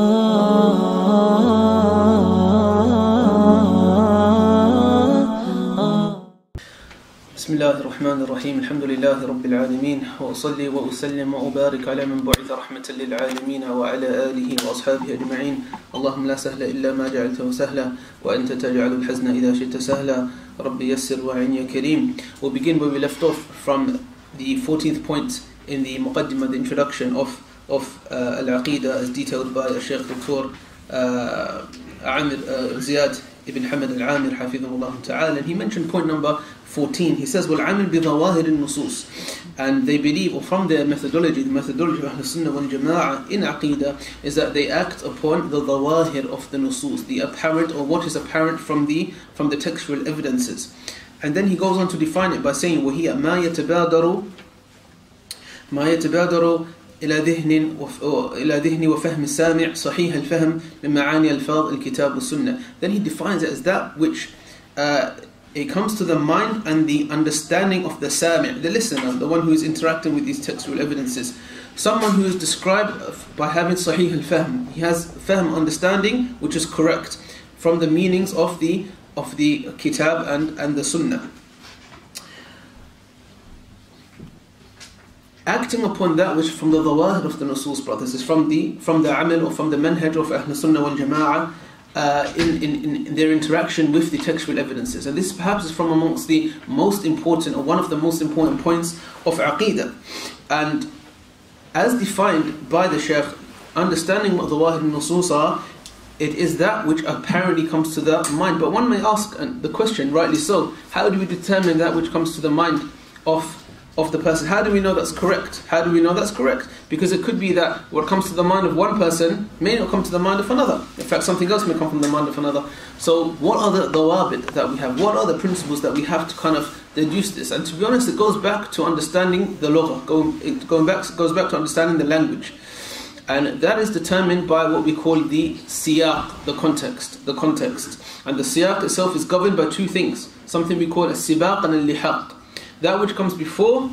بسم الله الرحمن الرحيم الحمد لله رب العالمين وأصلي وأسلم وأبارك على من بعث رحمة للعالمين وعلى آله وأصحابه أجمعين. اللهم لا سهل إلا ما جعلته سهلا وأنت تجعل الحزن إذا شئت سهلا ربي يسر وعين يا كريم. We'll begin where we left off from the 14th point in the Muqaddimah, the introduction of Al Aqida as detailed by Shaykh Dr. Amir Ziyad ibn Hamad al-Amir hafidhahullah ta'ala, and he mentioned point number 14. He says, وَالْعَمِلْ بِظَوَاهِرِ النُّصُوص, and they believe, or from their methodology, the methodology of Ahl Sunnah wal Jama'ah in Aqidah is that they act upon the zawahir of the nusus, the apparent, or what is apparent from the textual evidences. And then he goes on to define it by saying, وَهِيَ مَا يَتَبَادَرُ إلى ذهن وفهم السامع صحيح الفهم من معاني ألفاظ الكتاب والسنة. Then he defines it as that which it comes to the mind and the understanding of the sami', the listener, the one who is interacting with these textual evidences. Someone who is described by having sahih al-fahm, he has fahm, understanding which is correct from the meanings of the kitab and the sunnah. Acting upon that which from the zawahir of the nusus, brothers, is from the amal or from the manhaj of Ahl Sunnah wal Jama'ah in their interaction with the textual evidences. And this perhaps is from amongst the most important, or one of the most important points of Aqidah. And as defined by the Shaykh, understanding what zawahir nusus are, it is that which apparently comes to the mind. But one may ask, and the question, rightly so, how do we determine that which comes to the mind of the person? How do we know that's correct? How do we know that's correct? Because it could be that what comes to the mind of one person may not come to the mind of another. In fact, something else may come from the mind of another. So what are the dawabit that we have? What are the principles that we have to kind of deduce this? And to be honest, it goes back to understanding the lugha. It goes back to understanding the language. And that is determined by what we call the siyaq, the context. And the siyaq itself is governed by two things. Something we call as-sibaq and al-lihaq. That which comes before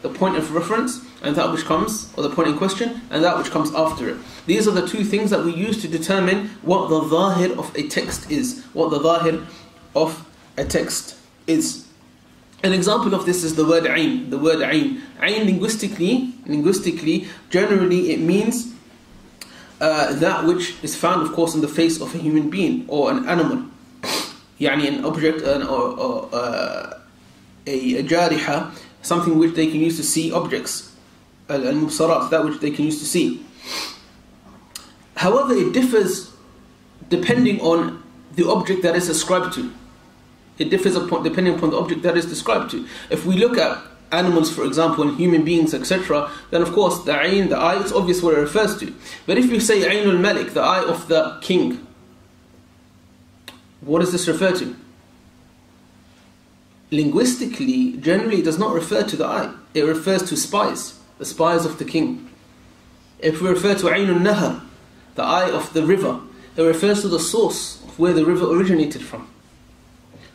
the point of reference, and that which comes, or the point in question, and that which comes after it. These are the two things that we use to determine what the zahir of a text is. What the zahir of a text is. An example of this is the word ayn. The word ayn. Ayn linguistically, generally it means that which is found, of course, on the face of a human being or an animal. Yani an object, a jariha, something which they can use to see objects, al-mubsarat, that which they can use to see. However, it differs depending on the object that is ascribed to. It differs depending upon the object that is described to. If we look at animals, for example, and human beings, etc., then of course the ayn, the eye, it's obvious what it refers to. But if you say aynul malik, the eye of the king, what does this refer to? Linguistically, generally it does not refer to the eye. It refers to spies, the spies of the king. If we refer to Aynul Nahar, the eye of the river, it refers to the source of where the river originated from.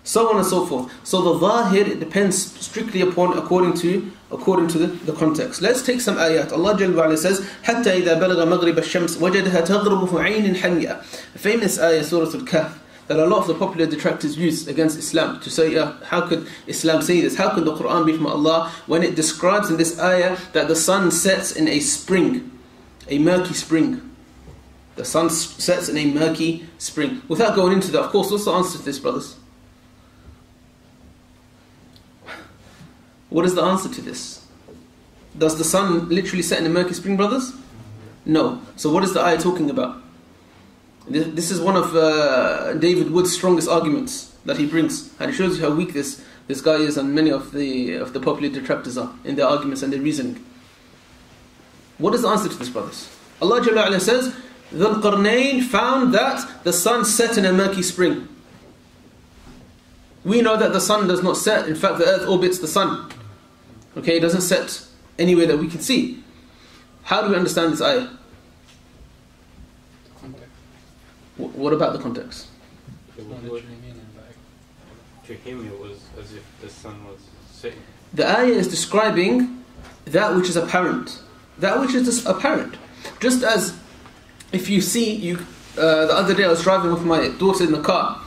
So on and so forth. So the zahir, it depends strictly according to the context. Let's take some ayat. Allah Jalla wa Ala says, حَتَّى إِذَا بَلَغَ مَغْرِبَ الشَّمْسِ وَجَدَهَا تَغْرِبُ فِي عَيْنٍ حَمِيَةٍ. A famous ayah, Surah Al-Kahf, that a lot of the popular detractors use against Islam to say, how could Islam say this? How could the Quran be from Allah when it describes in this ayah that the sun sets in a spring, a murky spring? The sun sets in a murky spring. Without going into that, of course, what's the answer to this, brothers? What is the answer to this? Does the sun literally set in a murky spring, brothers? No. So what is the ayah talking about? This is one of David Wood's strongest arguments that he brings, and it shows you how weak this guy is, and many of the popular detractors are in their arguments and their reasoning. What is the answer to this, brothers? Allah Jalla wa Ala says, Dhul Qarnayn found that the sun set in a murky spring. We know that the sun does not set. In fact, the earth orbits the sun. Okay, it doesn't set anywhere that we can see. How do we understand this ayah? What about the context? To him it was as if the sun was setting. The ayah is describing that which is apparent. That which is apparent. Just as if you see, the other day I was driving with my daughter in the car,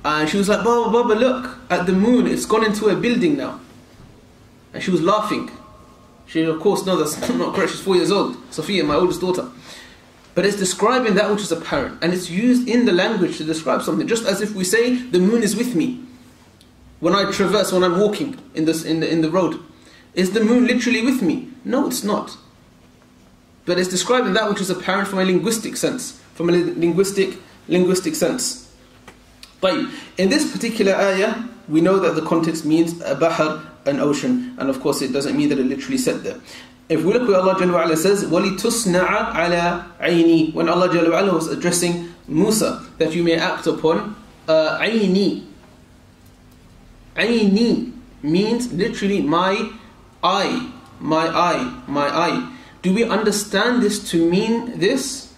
and she was like, Baba, look at the moon, it's gone into a building now. And she was laughing. She, of course, no, that's not correct, she's 4 years old. Safiyyah, my oldest daughter. But it's describing that which is apparent, and it's used in the language to describe something, just as if we say, the moon is with me. When I traverse, when I'm walking in the road, is the moon literally with me? No, it's not. But it's describing that which is apparent from a linguistic sense. From a linguistic sense. But in this particular ayah, we know that the context means a bahar, an ocean. And of course it doesn't mean that it literally said there. If we look where Allah Jalla wa'ala says, وَلِتُصْنَعَ عَلَىٰ عَيْنِي, when Allah Jalla wa'ala was addressing Musa, that you may act upon عَيْنِي. عَيْنِي means literally my eye, my eye, my eye. Do we understand this to mean this?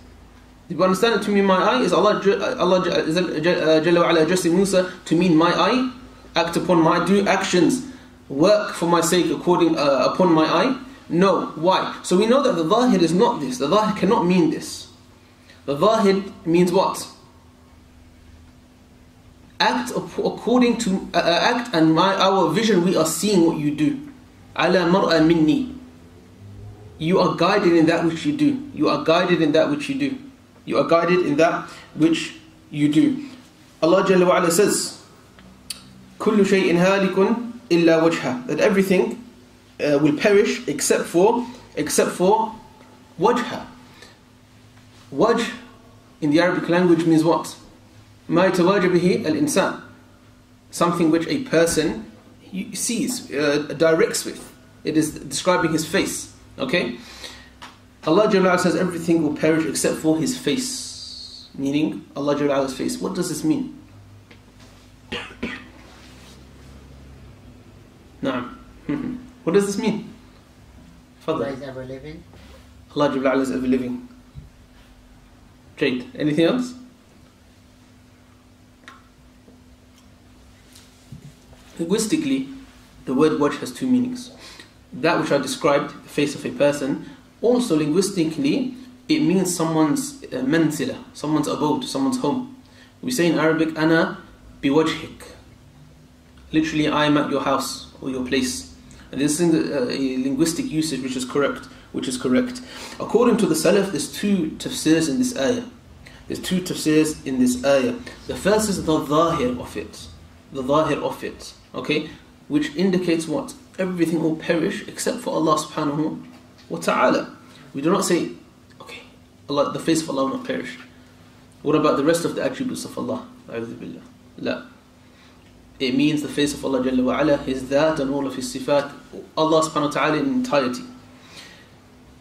Do we understand it to mean my eye? Is Allah Jalla wa Ala addressing Musa to mean my eye? Act upon my, do actions work for my sake upon my eye? No. Why? So we know that the Zahir is not this. The Zahir cannot mean this. The Zahir means what? Act according to act, and our vision, we are seeing what you do. Ala mar'a minni. You are guided in that which you do. You are guided in that which you do. You are guided in that which you do. Allah Jalla wa Ala says, كُلُّ شَيْءٍ هَالِكٌ إِلَّا وَجْهَهُ, that everything will perish except for wajha. Wajh in the Arabic language means what? مَا يَتَوَاجَ بِهِ الْإِنسان, something which a person sees, directs with. It is describing his face. Okay? Allah Jalla wa Ala says everything will perish except for his face. Meaning Allah Jalla wa Ala's face. What does this mean? Naam. What does this mean? Allah is ever living. Allah Jalla wa Ala is ever living. Jade. Anything else? Linguistically, the word wajh has two meanings. That which I described, the face of a person, also linguistically, it means someone's manzila, someone's abode, someone's home. We say in Arabic, ana biwajhik. Literally, I am at your house or your place. And this is a linguistic usage which is correct. According to the Salaf, there's two tafsirs in this ayah. The first is the zahir of it. Okay? Which indicates what? Everything will perish except for Allah subhanahu wa ta'ala. We do not say, okay, Allah, the face of Allah will not perish. What about the rest of the attributes of Allah? La. It means the face of Allah Jalla wa Ala, His dhat and all of His sifat, Allah subhanahu wa ta'ala in entirety.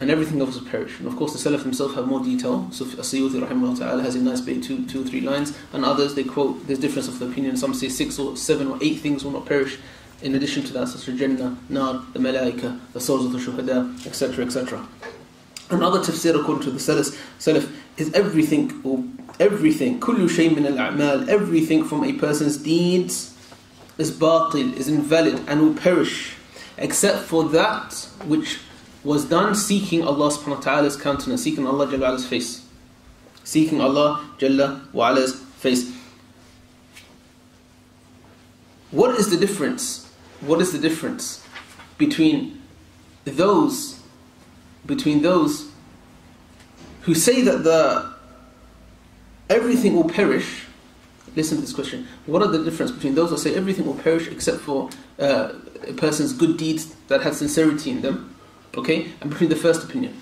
And everything else will perish. And of course the Salaf themselves have more detail. So As-Suyuti rahimahullah ta'ala has a nice bit, two or three lines. And others, they quote, there's difference of the opinion. Some say 6 or 7 or 8 things will not perish. In addition to that, such as Jannah, Nar, the Malaika, the souls of the Shuhada, etc., etc. Another tafsir according to the Salaf is everything, كُلُّ شَيْءٍ مِنَ الْأَعْمَالِ, everything from a person's deeds is batil, is invalid, and will perish, except for that which was done seeking Allah subhanahu wa ta'ala's countenance, seeking Allah Jalla wa Ala's face. Seeking Allah Jalla wa Ala's face. What is the difference? What is the difference between those who say that everything will perish? Listen to this question. What are the difference between those who say everything will perish except for a person's good deeds that had sincerity in them, okay, and between the first opinion?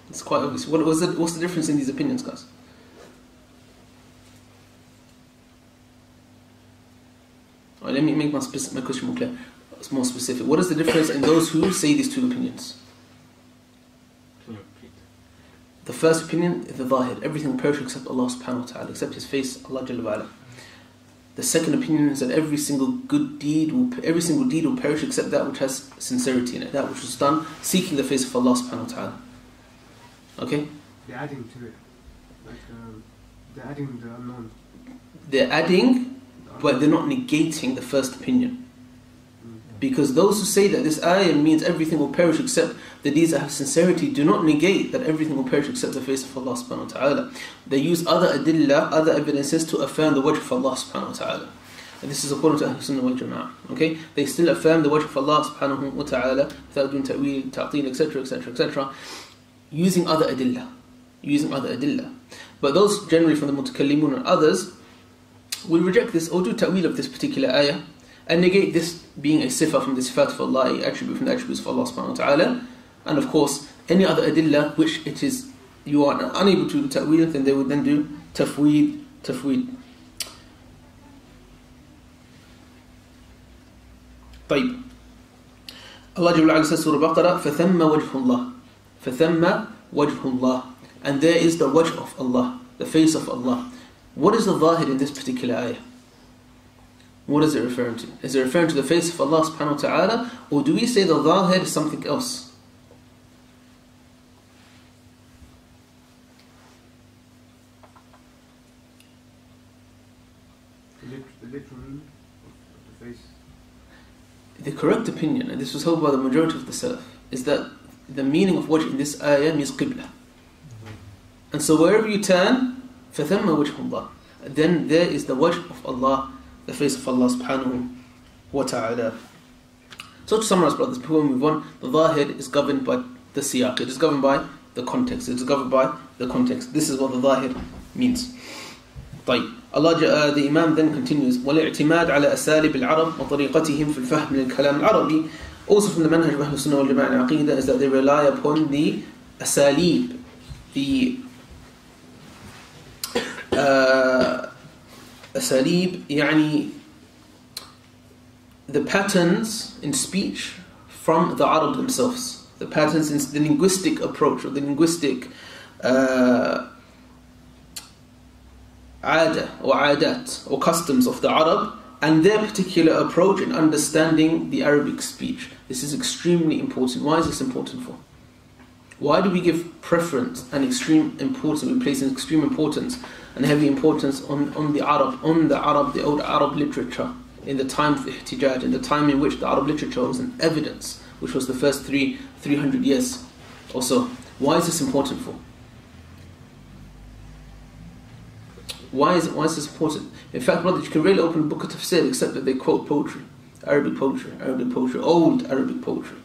It's quite obvious. What's the difference in these opinions, guys? Right, let me make my question more clear. It's more specific. What is the difference in those who say these two opinions? The first opinion is the Zahir. Everything will perish except Allah subhanahu wa ta'ala, except His face, Allah Jalla wa Ala. The second opinion is that every single deed will perish except that which has sincerity in it, that which was done seeking the face of Allah subhanahu wa ta'ala. Okay? They're adding to it. They're adding the unknown. They're adding, but they're not negating the first opinion. Because those who say that this ayah means everything will perish except the deeds that have sincerity do not negate that everything will perish except the face of Allah subhanahu wa ta'ala. They use other adillah, other evidences to affirm the wajh of Allah subhanahu wa ta'ala. And this is according to Ahl Sunnah wal Jama'ah. Okay? They still affirm the wajh of Allah subhanahu wa ta'ala without doing ta'weel, ta'til, etc., etc., etc., using other adillah. But those generally from the mutakallimun and others will reject this or do ta'weel of this particular ayah and negate this being a sifa from the sifat of Allah, a attribute from the attributes of Allah subhanahu wa ta'ala. And of course, any other adillah which it is you are unable to do ta'weel, then they would then do tafweed. طيب. Allah Jalla wa'ala says Surah Baqarah, فَثَمَّ وَجْهُ اللَّهِ, and there is the wajh of Allah, the face of Allah. What is the zahir in this particular ayah? What is it referring to? Is it referring to the face of Allah subhanahu wa ta'ala, or do we say the zahir is something else? The literal meaning of the face. The correct opinion, and this was held by the majority of the Salaf, is that the meaning of wajh in this ayah means qibla. And so wherever you turn, فَثَمَّ وَجْهُ اللَّهِ, then there is the wajh of Allah, the face of Allah subhanahu wa ta'ala. So to summarize, brothers, before we move on, the zahir is governed by the siyaq, it is governed by the context, This is what the zahir means. طيب. The Imam then continues, وَالِاعْتِمَادْ عَلَى أَسَالِبِ الْعَرَبِ وَطَرِيقَتِهِمْ فِي الْفَهْمِ لِلْكَلَامِ الْعَرَبِي. Also from the manhaj of Ahl Sunnah wal Jama'ah Aqeedah is that they rely upon the asalib, the asalib, يعني the patterns in speech from the Arab themselves, the patterns in the linguistic approach or the linguistic aada or adat or customs of the Arab and their particular approach in understanding the Arabic speech. This is extremely important. Why is this important for? Why do we give preference and extreme importance? We place an extreme importance and heavy importance on the Arab, the old Arab literature in the time of Ihtijaj, in the time in which the Arab literature was an evidence, which was the first 300 years or so. Why is this important for? Why is this important? In fact, brothers, you can really open a book of tafsir except that they quote poetry, Arabic poetry, old Arabic poetry.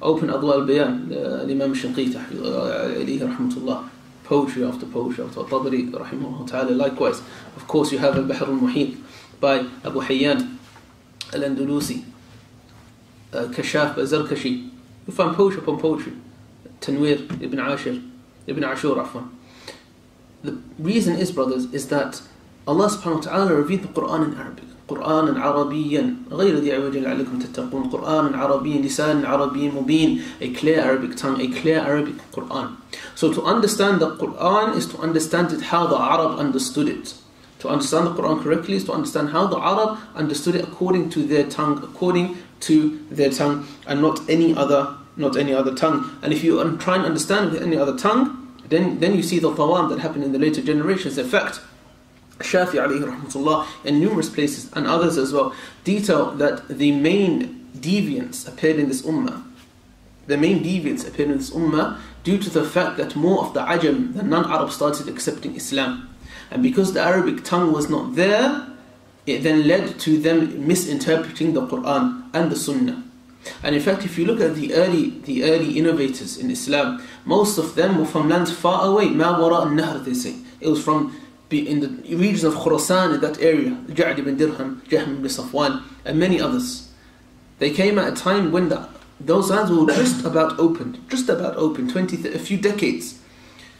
Open Adwa al-Bayan, Imam Shinqiti alayhi rahmatullah, poetry after Tabari rahimahullah ta'ala. Likewise, of course, you have Al-Bahr al-Muhit by Abu Hayyan al-Andalusi, Kashaf by Zarkashi. You find poetry upon poetry. Tanwir ibn Ashur, afwan. The reason is, brothers, is that Allah subhanahu wa ta'ala revealed the Quran in Arabic. قرآنا عربيا غير ذي عوج لعلكم تتقون. قرآنا عربيا لسان عربي مبين, a clear Arabic tongue, a clear Arabic Quran. So to understand the Quran is to understand it how the Arab understood it. To understand the Quran correctly is to understand how the Arab understood it according to their tongue, and not any other tongue. And if you try and understand with any other tongue, then you see the tawam that happened in the later generations. In fact, Shafi'i alayhi rahmatullah in numerous places and others as well detail that the main deviance appeared in this ummah. Due to the fact that more of the Ajam, the non-Arab, started accepting Islam. And because the Arabic tongue was not there, it then led to them misinterpreting the Quran and the Sunnah. And in fact, if you look at the early innovators in Islam, most of them were from lands far away. Ma wara al-Nahr, they say. It was from in the regions of Khurasan, in that area, Ja'd ibn Dirham, Jahm ibn Safwan, and many others. They came at a time when those lands were just about opened, a few decades.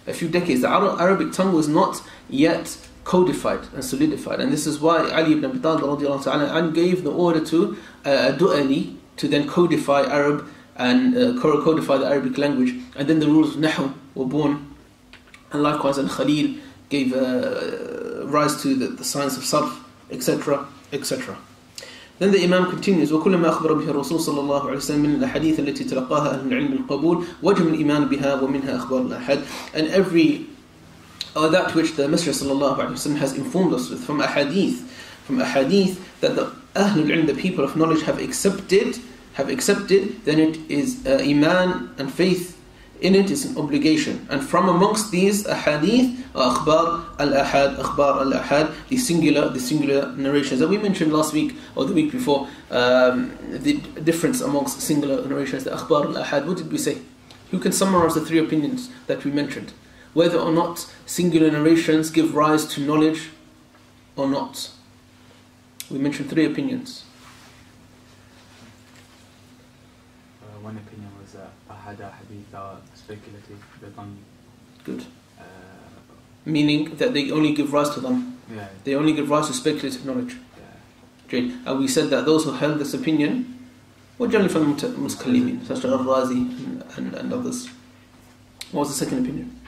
The Arabic tongue was not yet codified and solidified. And this is why Ali ibn Abi Talib radiallahu ta'ala gave the order to Du'ali to then codify Arab and codify the Arabic language. And then the rules of Nahu were born. And likewise Al-Khalil gave rise to the science of Sarf, etc., etc. Then the Imam continues, وَكُلَّ مَا أَخْبَرَ بِهِ الرَّسُولُ صلى الله عليه وسلم من الأحاديث التي تلقاها أهل العلم بالقبول وجب الإيمان بها ومنها أخبار الأحد. And that which the Messenger صلى الله عليه وسلم has informed us with from ahadith that the Ahlul Ilm, the people of knowledge, have accepted, then it is Iman and faith in it is an obligation. And from amongst these ahadith, akhbar al-ahad, the singular narrations that we mentioned last week or the week before, the difference amongst singular narrations, the akhbar al-ahad. What did we say? Who can summarize the three opinions that we mentioned? Whether or not singular narrations give rise to knowledge or not. We mentioned three opinions. One opinion was that ahada hadith are speculative, they're done. Good. Meaning that they only give rise to them. Yeah. They only give rise to speculative knowledge. Yeah. And we said that those who held this opinion were generally from the Muslimin, such as Al-Razi and others. What was the second opinion?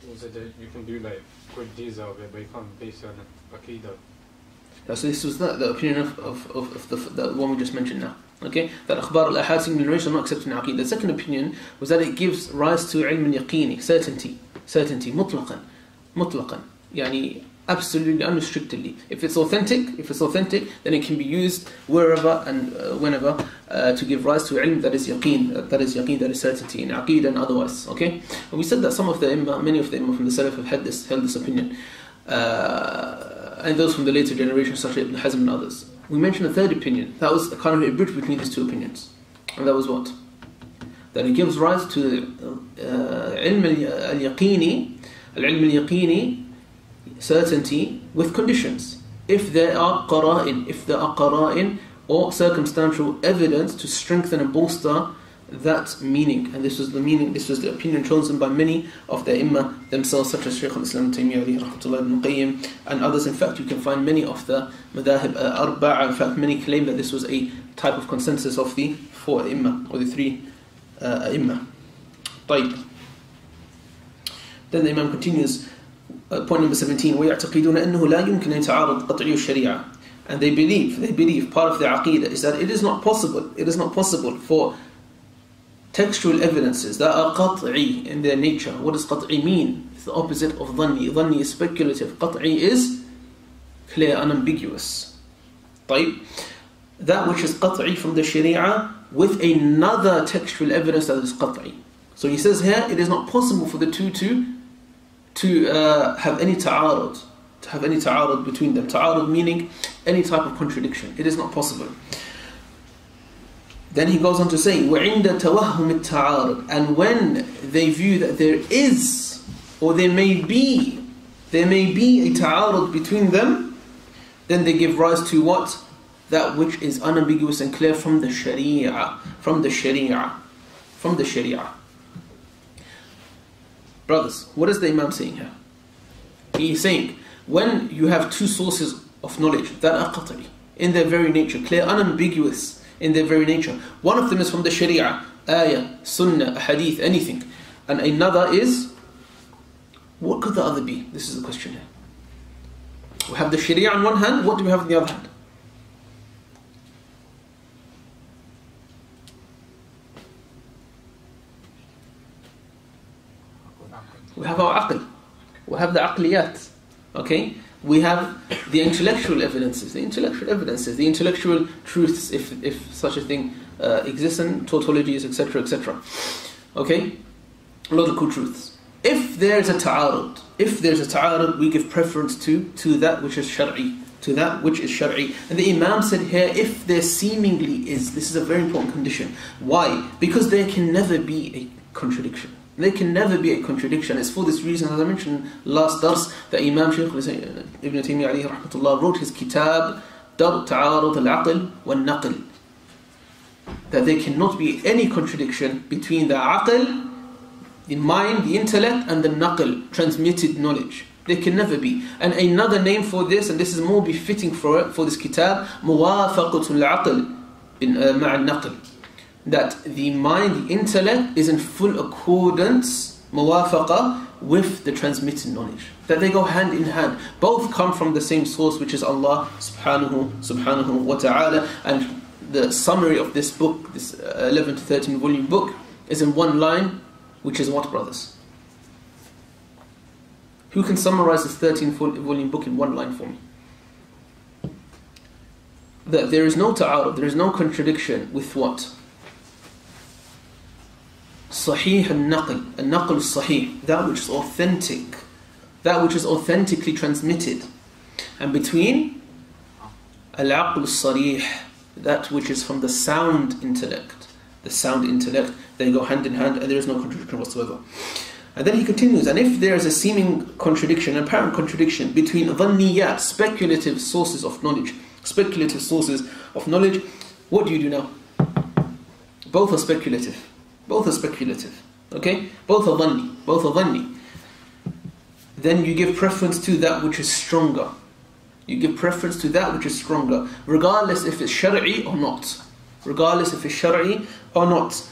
Was it that you can do like good deeds out of it, but you can't base it on Aqidah? So this was the opinion of the one we just mentioned now. Okay, that akhbar al-ahad, singular narration, are not accepted in Aqeedah. The second opinion was that it gives rise to ilm al-yaqini, certainty, mutlaqan, yani absolutely unrestrictedly. If it's authentic, then it can be used wherever and whenever to give rise to ilm that is yaqeen, that is certainty in Aqeedah and otherwise. Okay, and we said that some of the imam, many of the imam from the Salaf have held this opinion, and those from the later generations, such as Ibn Hazm and others. We mentioned a third opinion. That was a kind of a bridge between these two opinions. And that was what? That it gives rise to ilm al-yaqini, certainty, with conditions. If there are qara'in or circumstantial evidence to strengthen and bolster that meaning. And this was the opinion chosen by many of the Imam themselves, such as Shaykh al-Islam Taymiyyah rahmatullah ibn Qayyim and others. In fact, you can find many of the madahib arba'a, in fact many claim that this was a type of consensus of the four Imam or the three Imam. طيب. Then the Imam continues, point number 17, وَيَعْتَقِدُونَ أَنَّهُ لَا يُمْكِنَ أَن يَتَعَارَضْ قَطْعِيُّ الشَّرِيعَةِ. And they believe part of their aqeedah is that it is not possible for textual evidences that are qat'i in their nature. What does qat'i mean? It's the opposite of dhanni. Dhanni is speculative. Qat'i is clear, unambiguous. طيب. That which is qat'i from the sharia with another textual evidence that is qat'i. So he says here, it is not possible for the two to have any ta'arud, between them. Ta'arud meaning any type of contradiction. It is not possible. Then he goes on to say, وَعِنْدَ تَوَهُّمِ التَّعَارُض. And when they view that there is, or there may be a ta'arud between them, then they give rise to what? That which is unambiguous and clear from the sharia. Brothers, what is the Imam saying here? He is saying, when you have two sources of knowledge that are qat'i, in their very nature, clear, unambiguous, in their very nature. One of them is from the Sharia, ayah, sunnah, hadith, anything. And another is, what could the other be? This is the question here. We have the Sharia on one hand, what do we have on the other hand? We have our aql. We have the aqliyat. Okay? We have the intellectual evidences, the intellectual truths, if such a thing exists, and tautologies, etc. Okay? Logical truths. If there's a ta'arud, we give preference to that which is shar'i. And the Imam said here, if there seemingly is, this is a very important condition. Why? Because there can never be a contradiction. It's for this reason, as I mentioned last dars, that Imam Shaykh Ibn Taymiyyah alayhi rahmatullah wrote his kitab Dar Ta'arud al-Aql wal-Naql, that there cannot be any contradiction between the aql, the mind, the intellect, and the naql, transmitted knowledge. There can never be. And another name for this, and this is more befitting for this kitab, Muwafaqatul Aql ma'a al-Naql, that the mind, the intellect, is in full accordance, muwafaqa, with the transmitted knowledge. That they go hand in hand. Both come from the same source, which is Allah subhanahu wa ta'ala. And the summary of this book, this 11 to 13 volume book, is in one line, which is what, brothers? Who can summarize this 13 volume book in one line for me? that there is no ta'arud, there is no contradiction with what? Sahih al-naql, al-naql sahih, that which is authentic, that which is authentically transmitted, and between al-aql al-sarih, that which is from the sound intellect. The sound intellect, they go hand in hand, and there is no contradiction whatsoever. And then he continues, and if there is a seeming contradiction, an apparent contradiction between dhanniyat, speculative sources of knowledge, what do you do now? Both are speculative. Okay? Both are dhanni. Then you give preference to that which is stronger. Regardless if it's shari'i or not.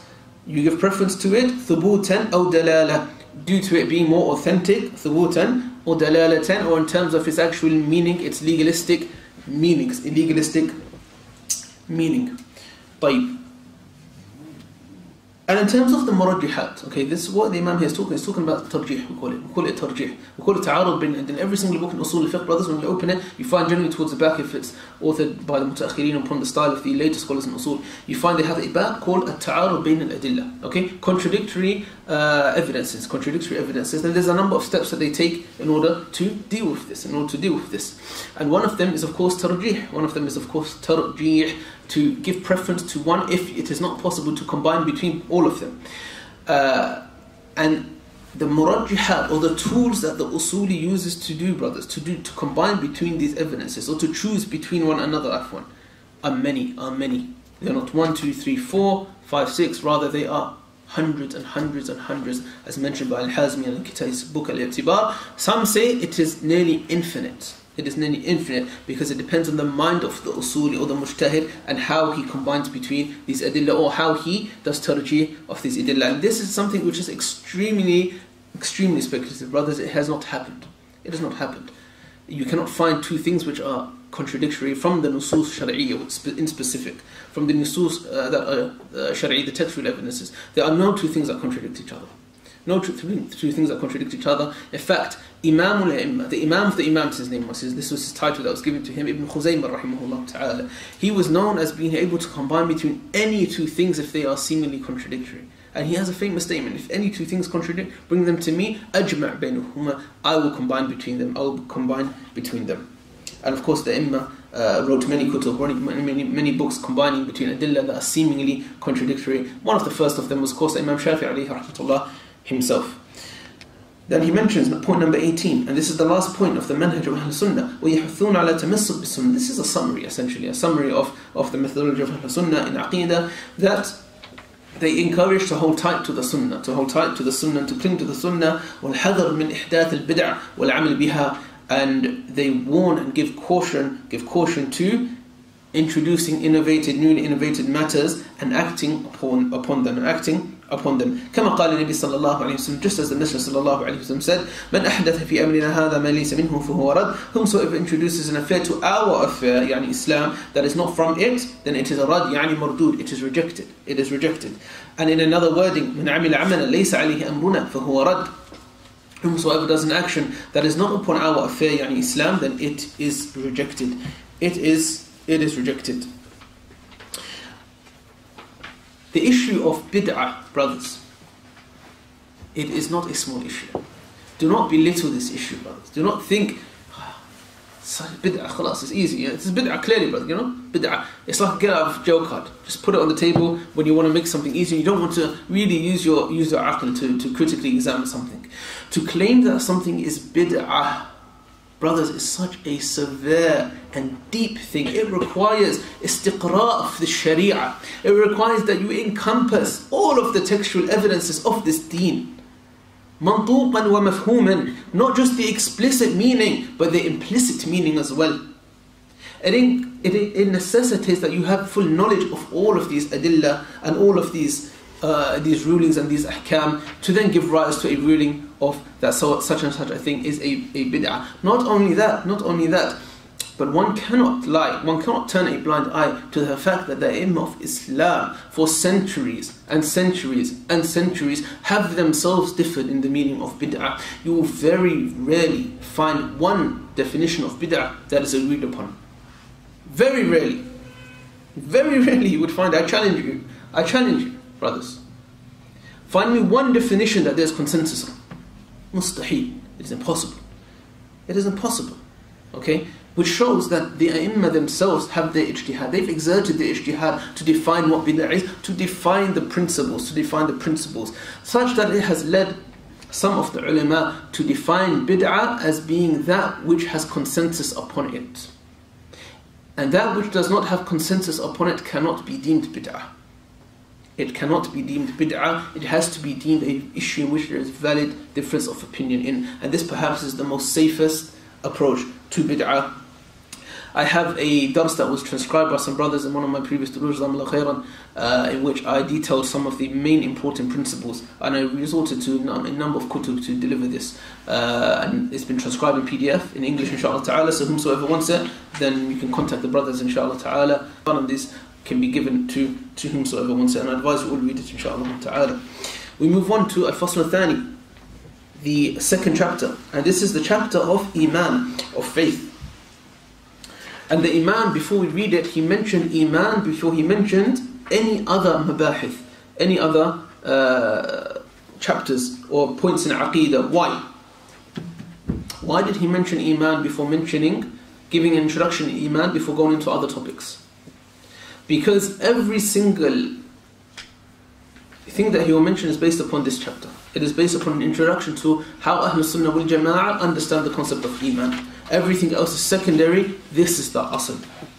You give preference to it, thubutan or dalala, due to it being more authentic, thubutan or dalalatan, or in terms of its actual meaning, its legalistic meaning. طيب. And in terms of the murajjihat, okay, this is what the Imam here is talking. He's talking about tarjih, we call it tarjih. We call it ta'arud bin, and in every single book in usul al-fiqh, brothers, when you open it, you find generally towards the back, if it's authored by the mutaakhirin upon the style of the later scholars in usul, you find they have a bab called at-ta'arud bin al-adillah, okay, contradictory evidences, and there's a number of steps that they take in order to deal with this, and one of them is of course tarjih, to give preference to one if it is not possible to combine between all of them. And the murajjihat, or the tools that the usuli uses to do, brothers, to combine between these evidences, or to choose between one another, are many. They're not 1, 2, 3, 4, 5, 6, rather they are hundreds and hundreds, as mentioned by Al-Hazmi in his book Al-I'tibar. Some say it is nearly infinite. Because it depends on the mind of the usuli or the mujtahid and how he combines between these adillah, or how he does tarjih of these adillah. And this is something which is extremely speculative, brothers. It has not happened. You cannot find two things which are contradictory from the nusus shari'iyya in specific, from the nusus that are shari'i, the textual evidences. There are no two things that contradict each other. In fact, Imam al-A'imma, the Imam of the Imams, his name was, this was his title that was given to him, Ibn Khuzaymah rahimahullah ta'ala. He was known as being able to combine between any two things if they are seemingly contradictory. And he has a famous statement: if any two things contradict, bring them to me, ajma' bainahuma, I will combine between them. And of course the Imam wrote many kutub, many books combining between adillah that are seemingly contradictory. One of the first of them was, of course, Imam Shafi'i alayhi rahmatullah himself. Then he mentions point number 18, and this is the last point of the manhaj of Ahl Sunnah. وَيَحْثُونَ عَلَى تَمَسُّكِ بِالسُّنَّةِ. This is a summary, essentially, of the methodology of Ahl Sunnah in Aqidah, that they encourage to hold tight to the Sunnah, and to cling to the Sunnah. وَالْحَذَرْ مِنْ إِحْدَاثِ الْبِدْعِ وَالْعَمَلِ بِهَا. And they warn and give caution to introducing newly innovated matters and acting upon them. كما قال النبي صلى الله عليه وسلم, just as the Messenger صلى الله عليه وسلم said, من أحدث في أمرنا هذا ما ليس منه فهو رد. Whomsoever introduces an affair to our affair, يعني Islam, that is not from it, then it is a rad, يعني مردود, it is rejected. And in another wording, من عمل عملا ليس عليه أمرنا فهو رد. Whomsoever does an action that is not upon our affair, يعني Islam, then it is rejected. It is rejected. The issue of bid'ah, brothers, it is not a small issue. Do not belittle this issue, brothers. Do not think, bid'ah, khalas, it's easy. It's bid'ah clearly, brother, bid'ah. It's like a get out of jail card. Just put it on the table when you want to make something easy. You don't want to really use your aql to critically examine something. To claim that something is bid'ah, brothers, is such a severe and deep thing. It requires istiqra' of the sharia. It requires that you encompass all of the textual evidences of this deen. Mantuqan wa mafhuman. Not just the explicit meaning, but the implicit meaning as well. It necessitates that you have full knowledge of all of these adillah and all of these rulings and these ahkam, to then give rise to a ruling of that such and such a thing is a bid'ah. Not only that, but one cannot turn a blind eye to the fact that the Imam of Islam for centuries and centuries and centuries have themselves differed in the meaning of bid'ah. You will very rarely find one definition of bid'ah that is agreed upon. Very rarely. Very rarely you would find, I challenge you, brothers. Find me one definition that there's consensus on. Mustahil. It is impossible. It is impossible. Okay? Which shows that the A'immah themselves have their ijtihad. They've exerted their ijtihad to define what bid'ah is, to define the principles, such that it has led some of the ulama to define bid'ah as being that which has consensus upon it. And that which does not have consensus upon it cannot be deemed bid'ah. It cannot be deemed bid'ah. It has to be deemed an issue in which there is valid difference of opinion in. And this perhaps is the most safest approach to bid'ah. I have a dars that was transcribed by some brothers in one of my previous durus, in which I detailed some of the main important principles, and I resorted to a number of kutub to deliver this, and it's been transcribed in PDF in English, inshallah ta'ala. So whomsoever wants it, then you can contact the brothers, inshallah ta'ala. One of these can be given to whomsoever wants it, and I advise you all read it, inshallah ta'ala. We move on to Al-Fasl Al-Thani, the second chapter, and this is the chapter of Iman, of faith. And the Iman, before we read it, he mentioned Iman before he mentioned any other mabahith, any other chapters or points in Aqeedah. Why? Why did he mention Iman before giving an introduction to Iman before going into other topics? Because every single thing that he will mention is based upon this chapter. It is based upon an introduction to how Ahlul Sunnah wal Jama'ah understand the concept of Iman. Everything else is secondary. This is the asl.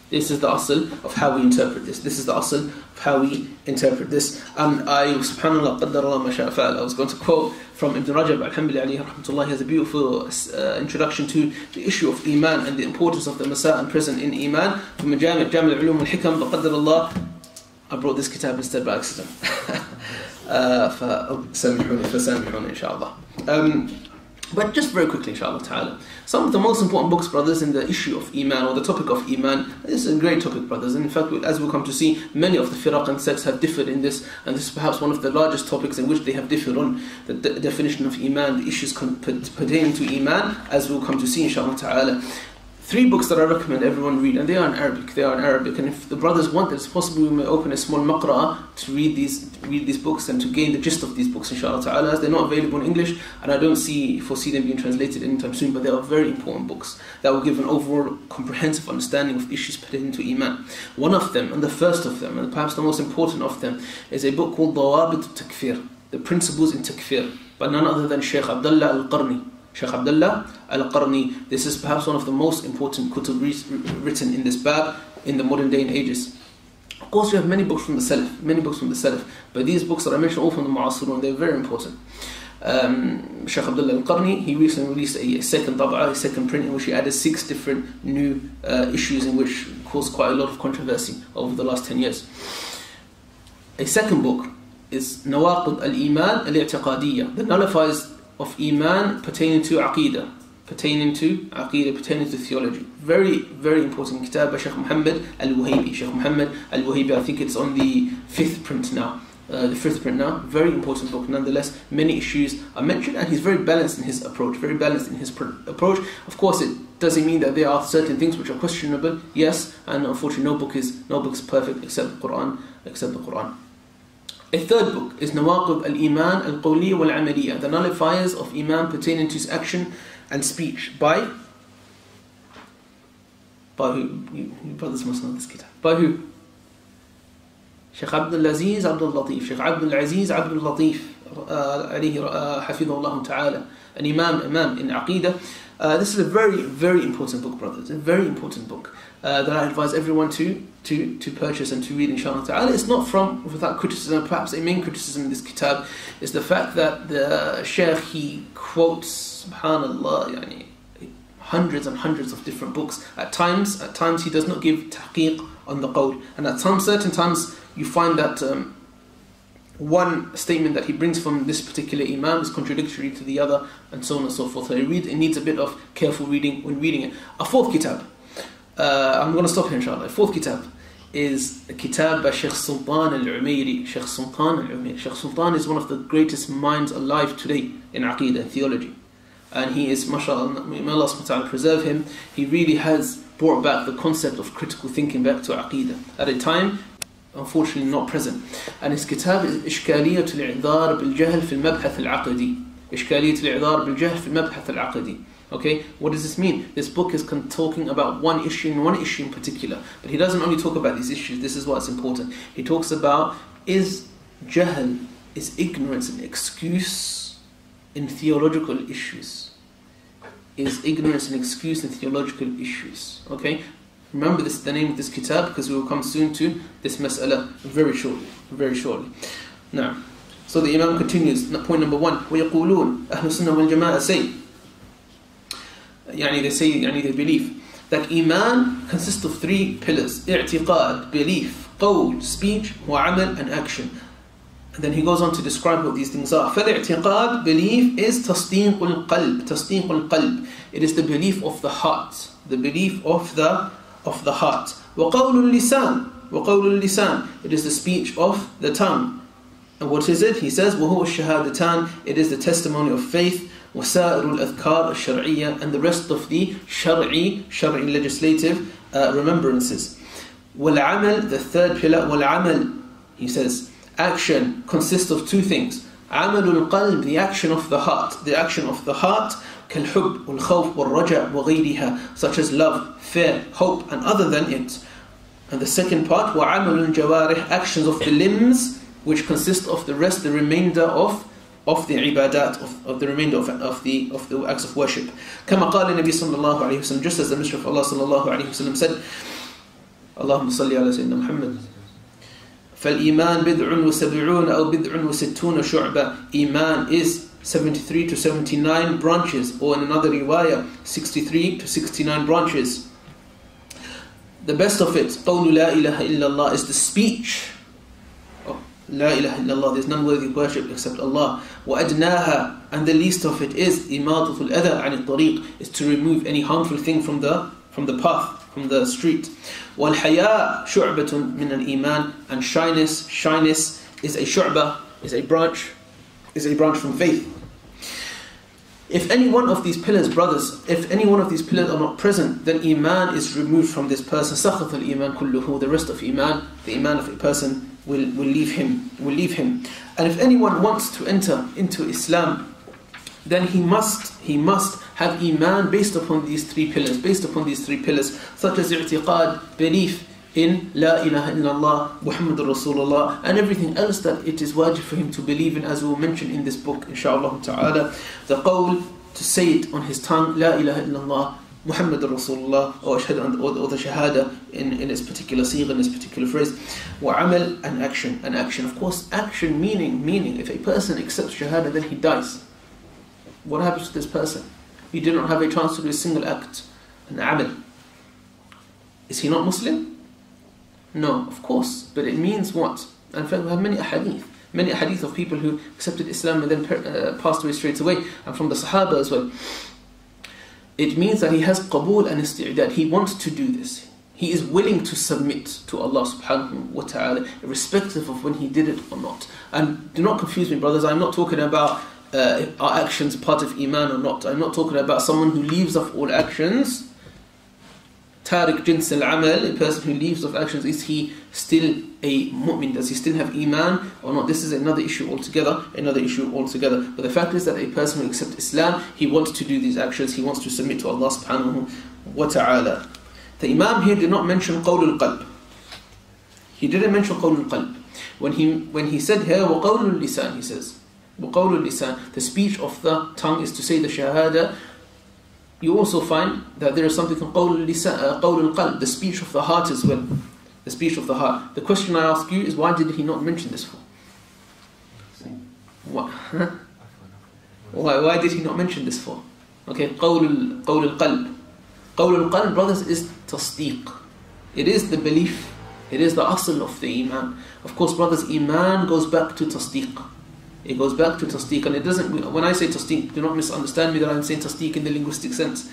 This is the asl of how we interpret this. This is the asl of how we interpret this. And subhanallah, qaddarallah ma sha'a fa'al. I was going to quote from Ibn Rajab al-Hanbali alayhi rahmatullah. He has a beautiful introduction to the issue of Iman and the importance of the Masail present in Iman. From Jami' al-Ulum al-Hikam, qaddarallah. I brought this kitab instead by accident. فسامحوني inshallah. But just very quickly, inshallah ta'ala, some of the most important books, brothers, in the issue of Iman or the topic of Iman. This is a great topic, brothers. And in fact, as we'll come to see, many of the firaq and sects have differed in this, and this is perhaps one of the largest topics in which they have differed on the definition of Iman, the issues pertaining to Iman, as we'll come to see, inshallah ta'ala. 3 books that I recommend everyone read, and they are in Arabic. And if the brothers want, it's possible we may open a small maqra'ah to read these books and to gain the gist of these books, inshallah ta'ala, as they're not available in English, and I don't foresee them being translated anytime soon, but they are very important books that will give an overall comprehensive understanding of issues pertaining to Iman. One of them, and the first of them, and perhaps the most important of them, is a book called Dawabit al-Takfir, The Principles in Takfir, by none other than Shaykh Abdullah al-Qarni. Shaykh Abdullah al-Qarni. This is perhaps one of the most important kutub written in this bab in the modern day and ages. Of course, we have many books from the Salaf, but these books that I mentioned all from the Mu'asirun, they're very important. Shaykh Abdullah al-Qarni, he recently released a second print in which he added 6 different new issues in which caused quite a lot of controversy over the last 10 years. A second book is Nawaqid al-Iman al-I'tiqadiyya, the nullifiers of Iman pertaining to Aqeedah, pertaining to theology. Very, very important kitab by Sheikh Mohammed al-Wahibi. Sheikh Mohammed al-Wahibi, I think it's on the 5th print now. Very important book nonetheless. Many issues are mentioned, and he's very balanced in his approach. Of course, it doesn't mean that there are certain things which are questionable. Yes, and unfortunately, no book is perfect except the Quran. A third book is Nawaqid al-Iman al-Qawliya wal-Amaliyya, the nullifiers of Iman pertaining to his action and speech, by who? You brothers must know this kitab. By who? Shaykh Abdul Aziz Abdul Latif. Shaykh Abdul Aziz Abdul Latif, alayhi hafidhahullah ta'ala, an imam in Aqeedah. This is a very, very important book, brothers. A very important book that I advise everyone to purchase and to read, inshallah ta'ala. It's not without criticism. Perhaps a main criticism in this kitab is the fact that the Shaykh, he quotes, subhanallah, hundreds and hundreds of different books. At times he does not give tahqiq on the qawl, and at certain times you find that one statement that he brings from this particular imam is contradictory to the other, and so on and so forth. So it needs a bit of careful reading when reading it. A fourth kitab, I'm going to stop here inshallah. A fourth kitab is a kitab by Shaykh Sultan al-Umayri. Shaykh Sultan is one of the greatest minds alive today in Aqeedah and theology. And he is, mashallah, may Allah subhanahu wa ta'ala preserve him. He really has brought back the concept of critical thinking back to Aqidah. At a time, unfortunately not present. And his kitab is إشكالية الإعذار بالجهل في المبحث العقدي. إشكالية الإعذار بالجهل في المبحث العقدي. Okay, what does this mean? This book is talking about one issue in particular. But he doesn't only talk about these issues, this is what's important. He talks about, is jahl, is ignorance an excuse in theological issues? Is ignorance an excuse in theological issues? Okay, remember this, the name of this kitab, because we will come soon to this mas'ala very shortly. Now, so the Imam continues, point number 1, وَيَقُولُونَ أَهْلُ السُّنَّةِ وَالْجَمَاعَةِ say, they believe that Iman consists of 3 pillars: i'tiqad, belief; qawl, speech; wa amal, and action. And then he goes on to describe what these things are. فَالْإِعْتِقَاد, belief, is تصديق القلب. It is the belief of the heart. The belief of the heart. وَقَوْلُ اللِّسَانِ, it is the speech of the tongue. And what is it? He says, وَهُوَ الشَّهَادَتَانِ, it is the testimony of faith. وَسَائِرُ الْأَذْكَارِ الشَّرْعِيَّةِ, and the rest of the shar'i legislative remembrances. وَالْعَمَل, the 3rd pillar, وَالْعَمَل, he says, action consists of 2 things. عَمَلُ الْقَلْبِ, the action of the heart. The action of the heart, كَالْحُبْ وَالْخَوْفِ وَالرَّجَعِ وَغَيْرِهَا, such as love, fear, hope, and other than it. And the 2nd part, وَعَمَلُ الْجَوَارِحِ, actions of the limbs, which consist of the rest, the remainder of the ibadat, of the remainder of the acts of worship. كما قال النبي صلى الله عليه وسلم, just as the Messenger of Allah صلى الله عليه وسلم said, اللهم صل على سيدنا محمد, فالإيمان بدع وسبعون أو بدع وستون شعبة. Iman is 73 to 79 branches, or in another riwayah 63 to 69 branches. The best of it, قول لا إله إلا الله, is the speech. La ilaha illallah, there is none worthy of worship except Allah. وَأَدْنَاهَا, and the least of it is إِمَاطَةُ الْأَذَى عَنِ الطَّرِيقِ, is to remove any harmful thing from the path, from the street. وَالْحَيَاءُ شُعْبَةٌ مِنَ الْإِيمَانِ, and shyness is a shu'bah, is a branch from faith. If any one of these pillars, brothers, if any one of these pillars are not present, then Iman is removed from this person. سَخَطَ الْإِيمَانِ كُلُّهُ, the rest of Iman, the Iman of a person will leave him. And if anyone wants to enter into Islam, then he must have Iman based upon these 3 pillars, such as i'tiqad, belief in La ilaha illallah, Muhammadur Rasulullah, and everything else that it is wajib for him to believe in, as we will mention in this book, inshaAllah ta'ala. The qawl, to say it on his tongue, La ilaha illallah, Muhammadur Rasulullah, or the shahada in its particular sigh, in its particular phrase. Wa amal, and action. Of course, action meaning if a person accepts shahada, then he dies. What happens to this person? He did not have a chance to do a single act, an amal. Is he not Muslim? No, of course. But it means what? And in fact, we have many ahadith of people who accepted Islam and then passed away straight away, and from the Sahaba as well. It means that he has qabul and isti'dad. He wants to do this. He is willing to submit to Allah subhanahu wa ta'ala, irrespective of when he did it or not. And do not confuse me, brothers. I'm not talking about are actions part of Iman or not. I'm not talking about someone who leaves off all actions. Tariq jins al-amal, a person who leaves off actions, is he still a mu'min? Does he still have Iman or not? This is another issue altogether. But the fact is that a person who accepts Islam, he wants to do these actions, he wants to submit to Allah subhanahu wa ta'ala. The Imam here did not mention qawl al-qalb. He didn't mention qawl al-qalb. When he said here, وَقَوْلُ اللِّسَانِ, he says, وَقَوْلُ اللِّسَانِ, the speech of the tongue is to say the shahada. You also find that there is something called qawl al-qalb, the speech of the heart as well. The speech of the heart. The question I ask you is, why did he not mention this for? Why did he not mention this for? Okay, qawl al-qalb. Qawl al-qalb, brothers, is tasdeeq. It is the belief. It is the asl of the Iman. Of course, brothers, Iman goes back to tasdeeq. It goes back to tasdeeq, and it doesn't. When I say tasdeeq, do not misunderstand me that I'm saying tasdeeq in the linguistic sense.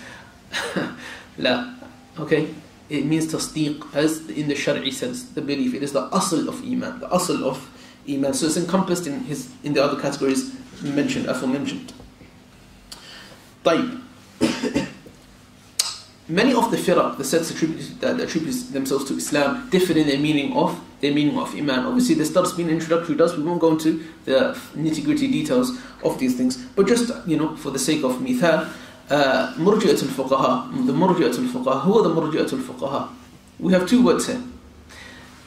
La, okay, it means tasdeeq as in the shar'i sense, the belief. It is the asl of Iman, the asl of Iman. So it's encompassed in the other categories mentioned, aforementioned. طيب. many of the firaq, the sects that attribute themselves to Islam, differ in their meaning of Iman. Obviously, this starts being introductory to us. We won't go into the nitty-gritty details of these things. But just, for the sake of mithal, Murji'at al-Fuqaha, the Murji'at al-Fuqaha. Who are the Murji'at al-Fuqaha? We have two words here.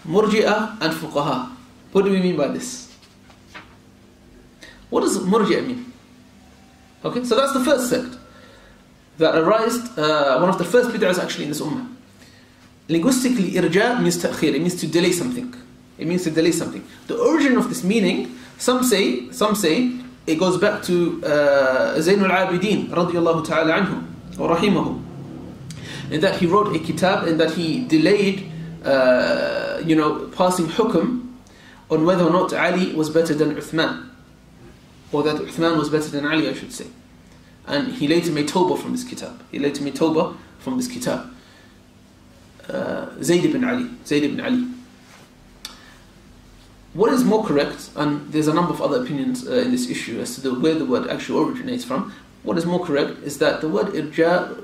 Murji'ah and Fuqaha. What do we mean by this? What does Murji'ah mean? Okay, so that's the first sect that arised, one of the first bid'ahs actually in this ummah. Linguistically, irja means ta'khir, it means to delay something. It means to delay something. The origin of this meaning, some say it goes back to Zayn al-Abidin radiyallahu ta'ala anhu wa rahimahu, in that he wrote a kitab and that he delayed passing hukum on whether or not Ali was better than Uthman, or that Uthman was better than Ali, I should say. And he later made tawbah from this kitab. Zayd ibn Ali. What is more correct, and there's a number of other opinions in this issue as to where the word actually originates from. What is more correct is that the word irja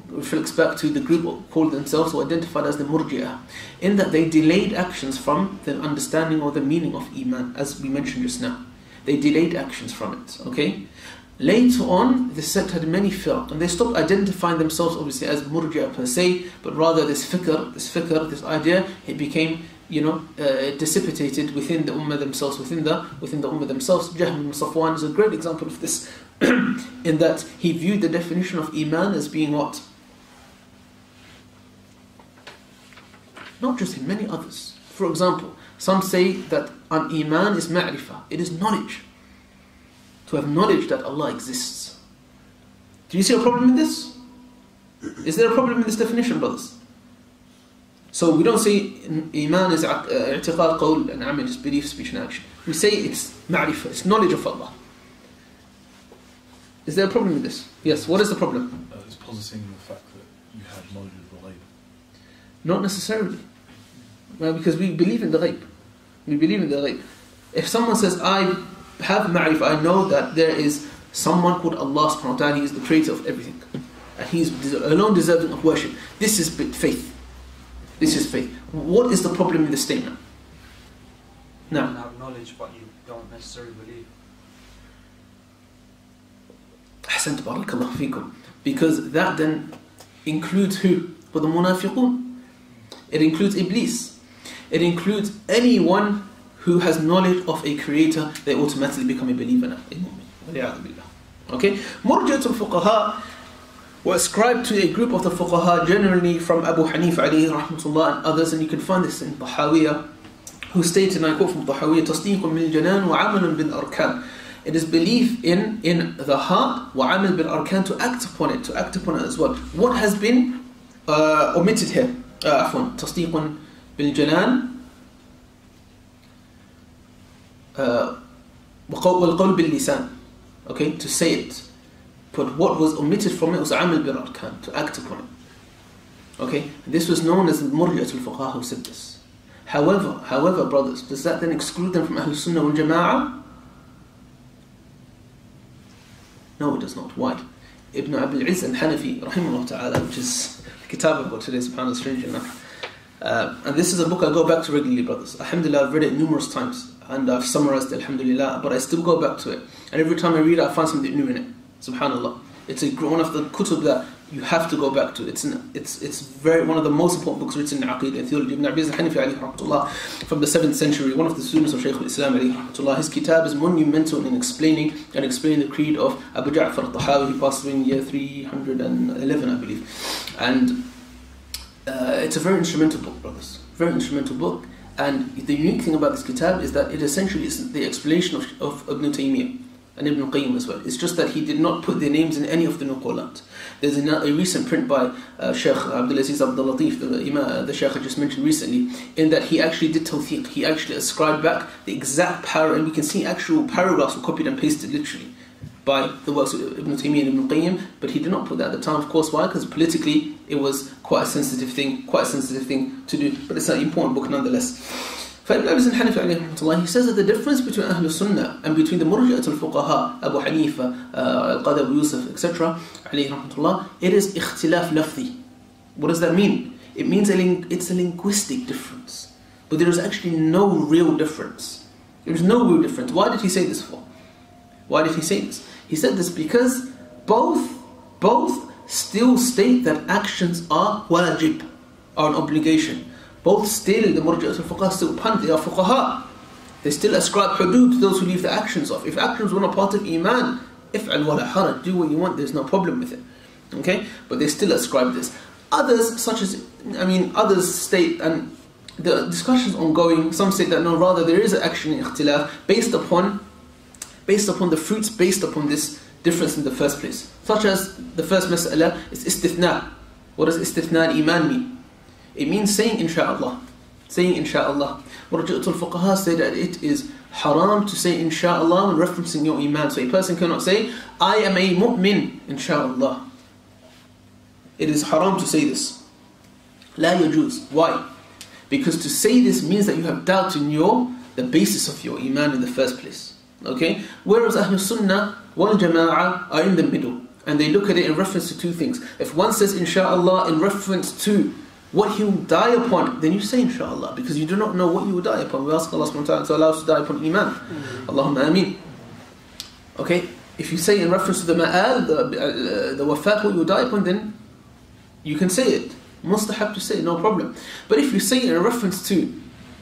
reflects back to the group called themselves or identified as the Murji'ah, in that they delayed actions from the understanding or the meaning of Iman, as we mentioned just now. They delayed actions from it, okay? Later on, the sect had many firq, and they stopped identifying themselves obviously as Murji'ah per se, but rather this fikr, this idea, it became, dissipated within the ummah themselves, within the ummah themselves. Jahm ibn Safwan is a great example of this, in that he viewed the definition of Iman as being what? Not just in many others. For example, some say that an Iman is ma'rifah, it is knowledge. To have knowledge that Allah exists. Do you see a problem in this? Is there a problem in this definition, brothers? So we don't say Iman is i'tiqad, qawl and amal, just belief, speech and action. We say it's ma'rifah, it's knowledge of Allah. Is there a problem with this? Yes, what is the problem? It's positing the fact that you have knowledge of the ghaib. Not necessarily. Well, because we believe in the ghaib. If someone says, I have ma'rifah, I know that there is someone called Allah subhanahu wa ta'ala, He is the creator of everything, and He is alone deserving of worship. This is faith. What is the problem in this statement? You can have knowledge but you don't necessarily believe. Ahsant, barakallahu feekum. Because that then includes who? For the munafiqun. It includes Iblis. It includes anyone who has knowledge of a creator, they automatically become a believer now. Okay? Murji'at al-Fuqaha were ascribed to a group of the Fuqaha, generally from Abu Hanifa alayhi rahmatullah and others, and you can find this in Tahawiyyah, who stated, and I quote from Tahawiyyah, تَصْدِيقٌ بِالْجَنَانِ وَعَمَلٌ بِالْأَرْكَانِ. It is belief in the heart, وَعَمَلٌ بِالْأَرْكَانِ, to act upon it as well. What has been omitted here? تَصْدِيقٌ بِالْجَنَانِ وَالْقَوْلُ بِاللِّسَانِ. Okay, to say it. But what was omitted from it was amal bil arkan, to act upon it. Okay, this was known as the Murji'at al-Fuqaha who said this. However, brothers, does that then exclude them from Ahlul Sunnah wal Jama'ah? No, it does not. Why? Ibn Abil Izz al-Hanafi, rahimahullah ta'ala, which is the kitab I've got today, subhanAllah, strange enough. And this is a book I go back to regularly, brothers. Alhamdulillah, I've read it numerous times, and I've summarized it, alhamdulillah, but I still go back to it. And every time I read it, I find something new in it. Subhanallah. It's one of the kutub that you have to go back to. It's very one of the most important books written in Aqeedah and theology. Ibn Abil al-Hanafi alayhi rahmatullah, from the 7th century, one of the students of Shaykh al-Islam alayhi rahmatullah. His kitab is monumental in explaining the creed of Abu Ja'far al-Tahawi. He passed away in the year 311, I believe. And it's a very instrumental book, brothers. Very instrumental book. And the unique thing about this kitab is that it essentially is the explanation of Ibn Taymiyyah and Ibn Qayyim as well. It's just that he did not put their names in any of the nuqulat. There's a recent print by Sheikh Abdul Aziz Abdul Latif, the Sheikh I just mentioned recently, in that he actually did tawthiq. He actually ascribed back the exact paragraph, and we can see actual paragraphs were copied and pasted literally by the works of Ibn Taymiyyah and Ibn Qayyim, but he did not put that at the time, of course. Why? Because politically it was quite a sensitive thing to do, but it's an important book nonetheless. فإبن أبي الحنفي عليه رحمة الله, he says that the difference between Ahlul Sunnah and between the Murji'at al-Fuqaha, Abu Hanifa, Al-Qadi Abu Yusuf, etc., عليه رحمة الله, it is اختلاف لفظي. What does that mean? It means it's a linguistic difference. But there is actually no real difference. There is no real difference. Why did he say this for? Why did he say this? He said this because both still state that actions are wajib, are an obligation. Both still, the Murji'at al-Fuqaha still punt, they are fuqaha. They still ascribe hudud to those who leave the actions off. If actions were not part of Iman, if'al wala haraj, do what you want, there's no problem with it. Okay? But they still ascribe this. Others, others state, and the discussion's ongoing, some say that no, rather there is an action in ikhtilaf based upon the fruits, based upon this difference in the first place. Such as the first mas'ala is istithna. What does istithna al-iman mean? It means saying insha'Allah. Saying insha'Allah. Murji'at al-Fuqaha say that it is haram to say insha'Allah when referencing your iman. So a person cannot say, I am a mu'min, insha'Allah. It is haram to say this. La yajuz. Why? Because to say this means that you have doubt in the basis of your iman in the first place. Okay? Whereas Ahlul Sunnah wal Jama'ah are in the middle. And they look at it in reference to two things. If one says insha'Allah in reference to what he will die upon, then you say insha'Allah, because you do not know what you will die upon. We ask Allah subhanahu wa ta'ala to allow us to die upon iman. Allahumma ameen. Okay? If you say in reference to the ma'al, the wafat, what you will die upon, then you can say it. Mustahab to say it, no problem. But if you say it in reference to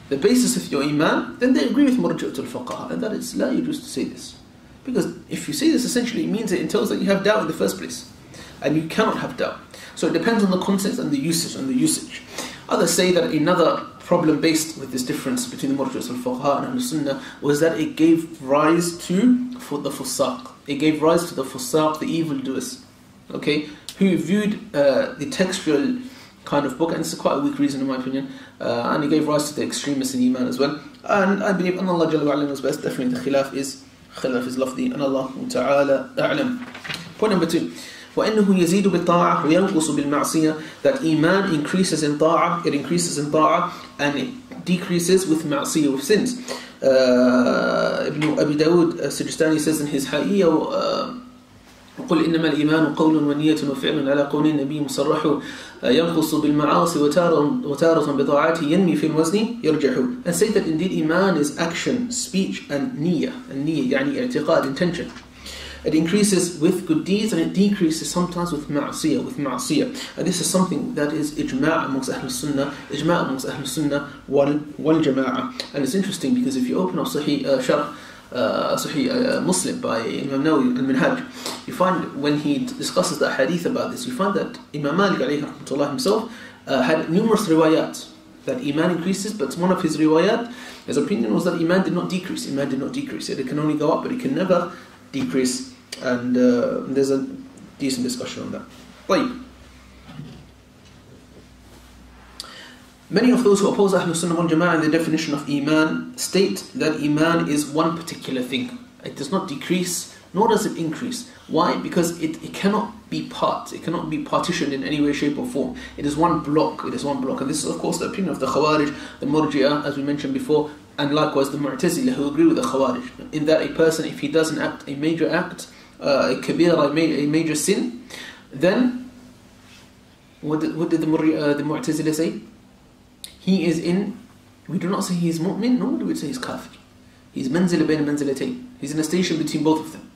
the basis of your iman, then they agree with Murji'at al-Fuqaha, and that is la yajuz to say this. Because if you say this, essentially it means it entails that you have doubt in the first place. And you cannot have doubt. So it depends on the context and the usage. Others say that another problem based with this difference between the Murji'at al-Fuqaha and Ahl-Sunnah was that it gave rise to the fusaq. It gave rise to the fusaq, the evildoers. Okay? Who viewed the textual kind of book, and this is quite a weak reason in my opinion, and it gave rise to the extremists in Iman as well. And I believe Allah Jalla wa Ala knows best. Definitely the khilaf is lafdi, and Allah Ta'ala a'lam. Point number 2. وَإِنَّهُ يَزِيدُ بِالطَّاعَةِ وَيَنْقُصُ بِالْمَعْصِيَةِ. That Iman increases in ta'ah, it increases in ta'ah, and it decreases with ma'siyah, with sins. Ibn Abi Dawud Sijistani says in his Ha'iyyah, وقل إنما الإيمان قول ونية وفعل على قول النبي مصرح ينقص بالمعاصي وتارة بطاعته ينمي في الوزن يرجح. And say that indeed Iman is action, speech and niyyah. And niyyah يعني اعتقاد, intention. It increases with good deeds and it decreases sometimes with ma'siyah. And this is something that is ijma' amongst Ahl Sunnah, wal Jama'ah. And it's interesting because if you open up Sahih Muslim by Imam Nawawi Al-Minhaj, you find when he discusses the hadith about this, you find that Imam Malik alayhi rahmatullah himself had numerous riwayat that Iman increases, but one of his riwayat, his opinion was that Iman did not decrease. It can only go up, but it can never decrease. And there's a decent discussion on that. طيب. Many of those who oppose Ahlul Sunnah wal Jama'ah in the definition of Iman state that Iman is one particular thing. It does not decrease, nor does it increase. Why? Because it cannot be it cannot be partitioned in any way, shape or form. It is one block. And this is of course the opinion of the Khawarij, the Murji'ah, as we mentioned before, and likewise the Mu'tazila, who agree with the Khawarij, in that a person, if he doesn't act a major act, a kabira, a major sin, then what did the Mu'tazila say? He is in, we do not say he is mu'min, nor do we say he is kafir. He is manzila bayn manzilatayn. He's in a station between both of them.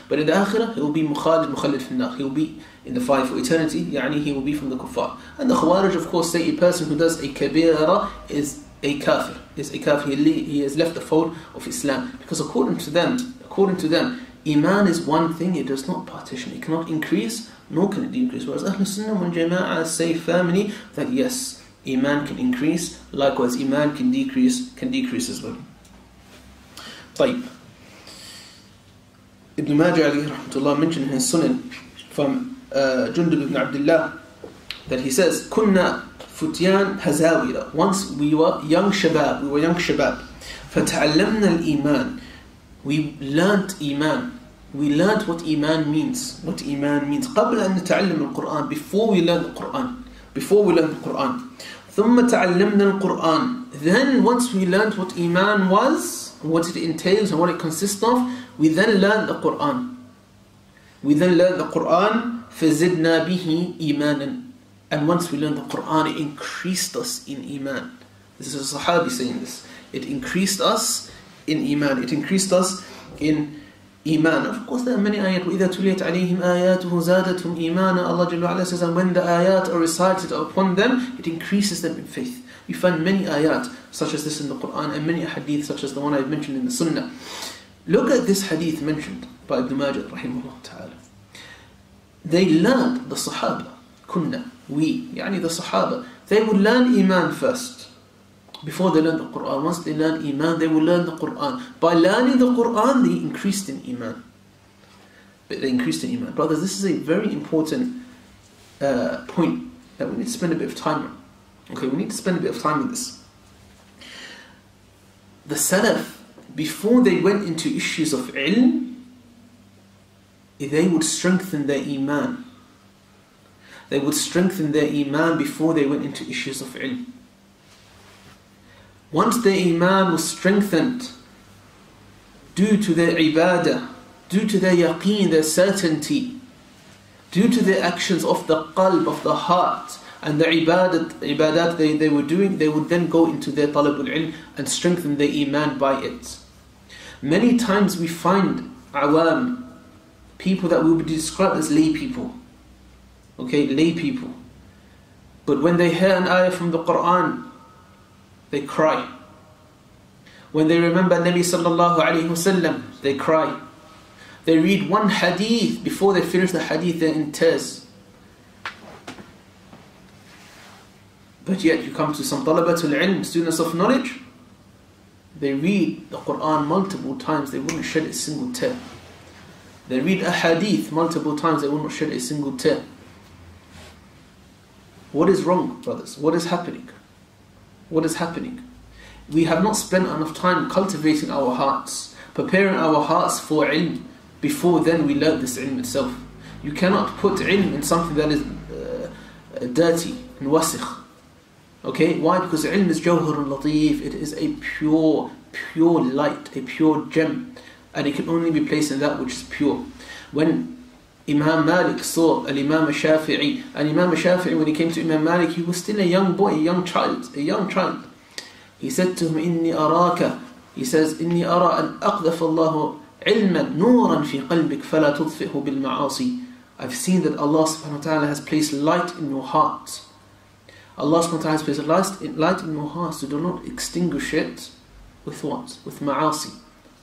But in the akhirah, he will be mukhalid fi nar. He will be in the fire for eternity, yani he will be from the kuffar. And the Khawarij, of course, say a person who does a kabira is a kafir. He has left the fold of Islam. Because according to them, Iman is one thing, it does not partition. It cannot increase, nor can it decrease. Whereas Ahlul Sunnah wal Jama'ah say firmly that yes, Iman can increase, likewise Iman can decrease as well. طيب. Ibn Majah alayhi rahmatullah mentioned in his Sunan from Jundub ibn Abdullah that he says, Kunna futyan hazawira. Once we were young shabab. فَتَعَلَّمْنَا الْإِيمَانِ. We learnt Iman. We learnt what Iman means. قبل أن نتعلم القرآن. Before we learn the Quran. ثم تعلمنا القرآن. Then once we learnt what Iman was, what it entails and what it consists of, we then learned the Quran. فَزِدْنَا بِهِ إِيمَانًا. And once we learned the Quran, it increased us in Iman. This is a Sahabi saying this. It increased us in Iman. It increased us in Iman. Of course, there are many ayat. وَإِذَا تُلِيَتْ عَلَيْهِمْ آيَاتُهُ زَادَتْهُمْ إِيمَانًا. Allah Jalla wa'ala says, and when the ayat are recited upon them, it increases them in faith. You find many ayat such as this in the Quran and many hadith such as the one I mentioned in the Sunnah. Look at this hadith mentioned by Ibn Majah rahimahullah ta'ala. They learned, the Sahaba, kunna, we, yani the Sahaba, they would learn Iman first before they learned the Quran. Once they learned Iman, they would learn the Quran. By learning the Quran, they increased in Iman. Brothers, this is a very important point that we need to spend a bit of time on. Okay, we need to spend a bit of time on this. The Salaf, before they went into issues of ilm, they would strengthen their Iman. They would strengthen their Iman before they went into issues of ilm. Once their Iman was strengthened due to their ibadah, due to their yaqeen, their certainty, due to their actions of the qalb, of the heart, and the ibadat they were doing, they would then go into their talabul ilm and strengthen their Iman by it. Many times we find awam, people that will be described as lay people. Okay, lay people. But when they hear an ayah from the Quran, they cry. When they remember Nabi sallallahu alayhi wasallam, they cry. They read one hadith, before they finish the hadith, they're in tears. But yet you come to some talabatul ilm, students of knowledge, they read the Quran multiple times, they wouldn't shed a single tear. They read a hadith multiple times, they will not shed a single tear. What is wrong, brothers? What is happening? What is happening? We have not spent enough time cultivating our hearts, preparing our hearts for ilm, before then we learn this ilm itself. You cannot put ilm in something that is dirty and wasikh. Okay, why? Because ilm is jawharun latif. It is a pure light, a pure gem, and it can only be placed in that which is pure. When Imam Malik saw Al-Imam Shafi'i, and Imam Shafi'i, when he came to Imam Malik, he was still a young boy, a young child. He said to him, Inni araka, he says, Inni ara an aqdaf Allahu ilman nuran fi qalbik fala tudfi'hu bil ma'asi. I've seen that Allah subhanahu wa ta'ala has placed light in your heart. Allah subhanahu wa ta'ala has placed light in your heart, so do not extinguish it with what? With ma'asi.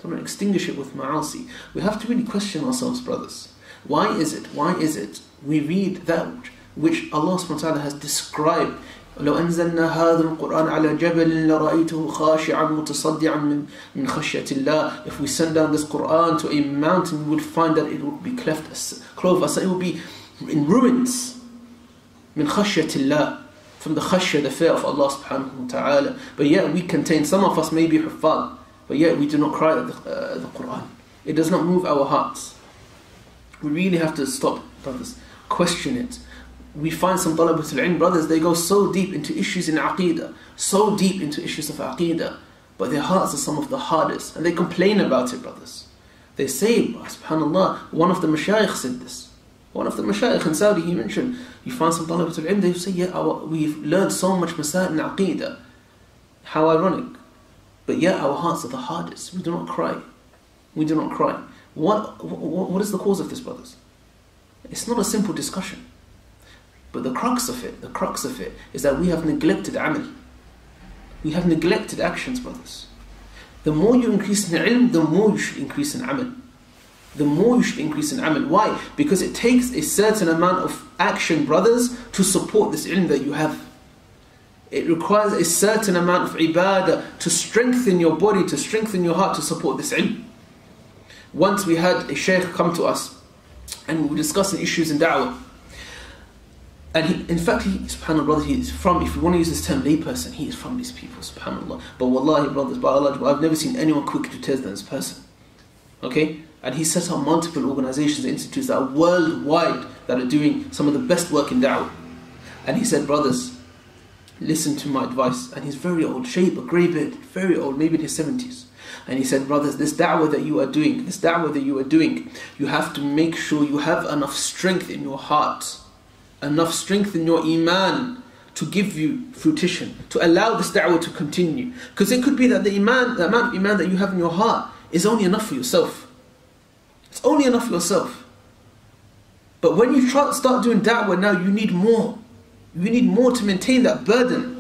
Do not extinguish it with ma'asi. We have to really question ourselves, brothers. Why is it we read that which Allah subhanahu wa ta'ala has described? لو أنزلنا هذا القرآن على جبل لرأيته خاشعا متصدعا من خشية الله. If we send down this Quran to a mountain, we would find that it would be cleft as cloth, it would be in ruins. من خشية الله, from the khashya, the fear of Allah subhanahu wa ta'ala. But yet we contain, some of us may be huffaz, but yet we do not cry at the Quran. It does not move our hearts. We really have to stop, brothers, question it. We find some talabatul ilm, brothers, they go so deep into issues in aqidah, so deep into issues of aqidah, but their hearts are some of the hardest, and they complain about it, brothers. They say, subhanallah, one of the mashayikh said this. One of the mashayikh in Saudi, he mentioned, you find some talabatul ilm, they say, yeah, we've learned so much masail in aqidah. How ironic. But yet our hearts are the hardest. We do not cry. We do not cry. What is the cause of this, brothers? It's not a simple discussion. But the crux of it is that we have neglected amal. We have neglected actions, brothers. The more you increase in ilm, the more you should increase in amal. The more you should increase in amal. Why? Because it takes a certain amount of action, brothers, to support this ilm that you have. It requires a certain amount of ibadah to strengthen your body, to strengthen your heart, to support this ilm. Once we had a shaykh come to us, and we were discussing issues in da'wah. And subhanAllah, brother, he is from, if we want to use this term, layperson, he is from these people, subhanAllah. But wallahi, brothers, by Allah, I've never seen anyone quicker to tears than this person. Okay? And he set up multiple organizations and institutes that are worldwide, that are doing some of the best work in da'wah. And he said, brothers, listen to my advice. And he's very old, shape, a grey beard, very old, maybe in his 70s. And he said, brothers, this da'wah that you are doing, you have to make sure you have enough strength in your heart, enough strength in your Iman to give you fruition, to allow this da'wah to continue. Because it could be that the amount of Iman that you have in your heart is only enough for yourself. It's only enough for yourself. But when you start doing da'wah now, you need more. You need more to maintain that burden.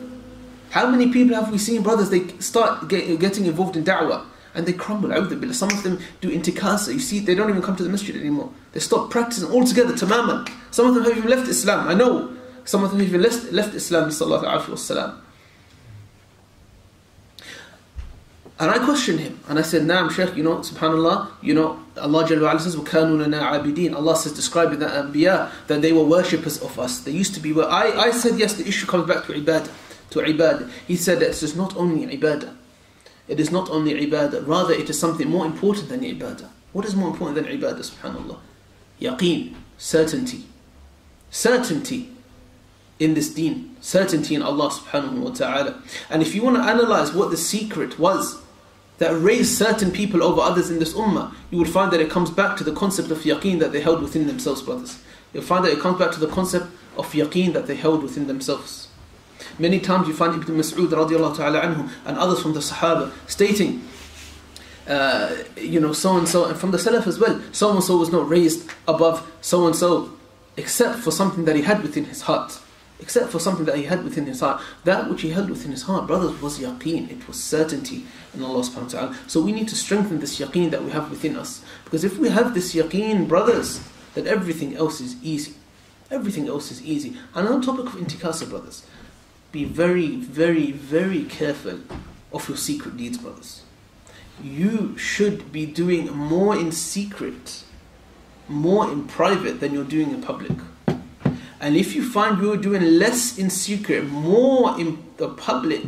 How many people have we seen, brothers, they start getting involved in da'wah and they crumble, a'udhu billah. Some of them do intikasa. You see, they don't even come to the masjid anymore. They stop practicing altogether, tamaman. Some of them have even left Islam. I know some of them have even left Islam, sallallahu alayhi wa sallam. And I questioned him, and I said, Naam, Shaykh, subhanAllah, Allah Jalla wa'ala says, وَكَانُوا لَنَا عَابِدِينَ. Allah says, describing the Anbiya, that they were worshippers of us. They used to be, I said, yes, the issue comes back to ibadah. He said that it's not only ibadah. It is not only ibadah, rather it is something more important than ibadah. What is more important than ibadah, subhanAllah? Yaqeen, certainty. Certainty in this deen. Certainty in Allah subhanahu wa ta'ala. And if you want to analyze what the secret was that raised certain people over others in this ummah, you will find that it comes back to the concept of yaqeen that they held within themselves, brothers. You'll find that it comes back to the concept of yaqeen that they held within themselves. Many times you find Ibn Mas'ud radiallahu ta'ala anhu and others from the Sahaba stating, so-and-so, and from the Salaf as well, so-and-so was not raised above so-and-so, except for something that he had within his heart. Except for something that he had within his heart. That which he held within his heart, brothers, was yaqeen. It was certainty in Allah subhanahu wa ta'ala. So we need to strengthen this yaqeen that we have within us. Because if we have this yaqeen, brothers, then everything else is easy. Everything else is easy. And on the topic of intikasa, brothers, be very, very, very careful of your secret deeds, brothers. You should be doing more in secret, more in private than you're doing in public. And if you find you're doing less in secret, more in the public,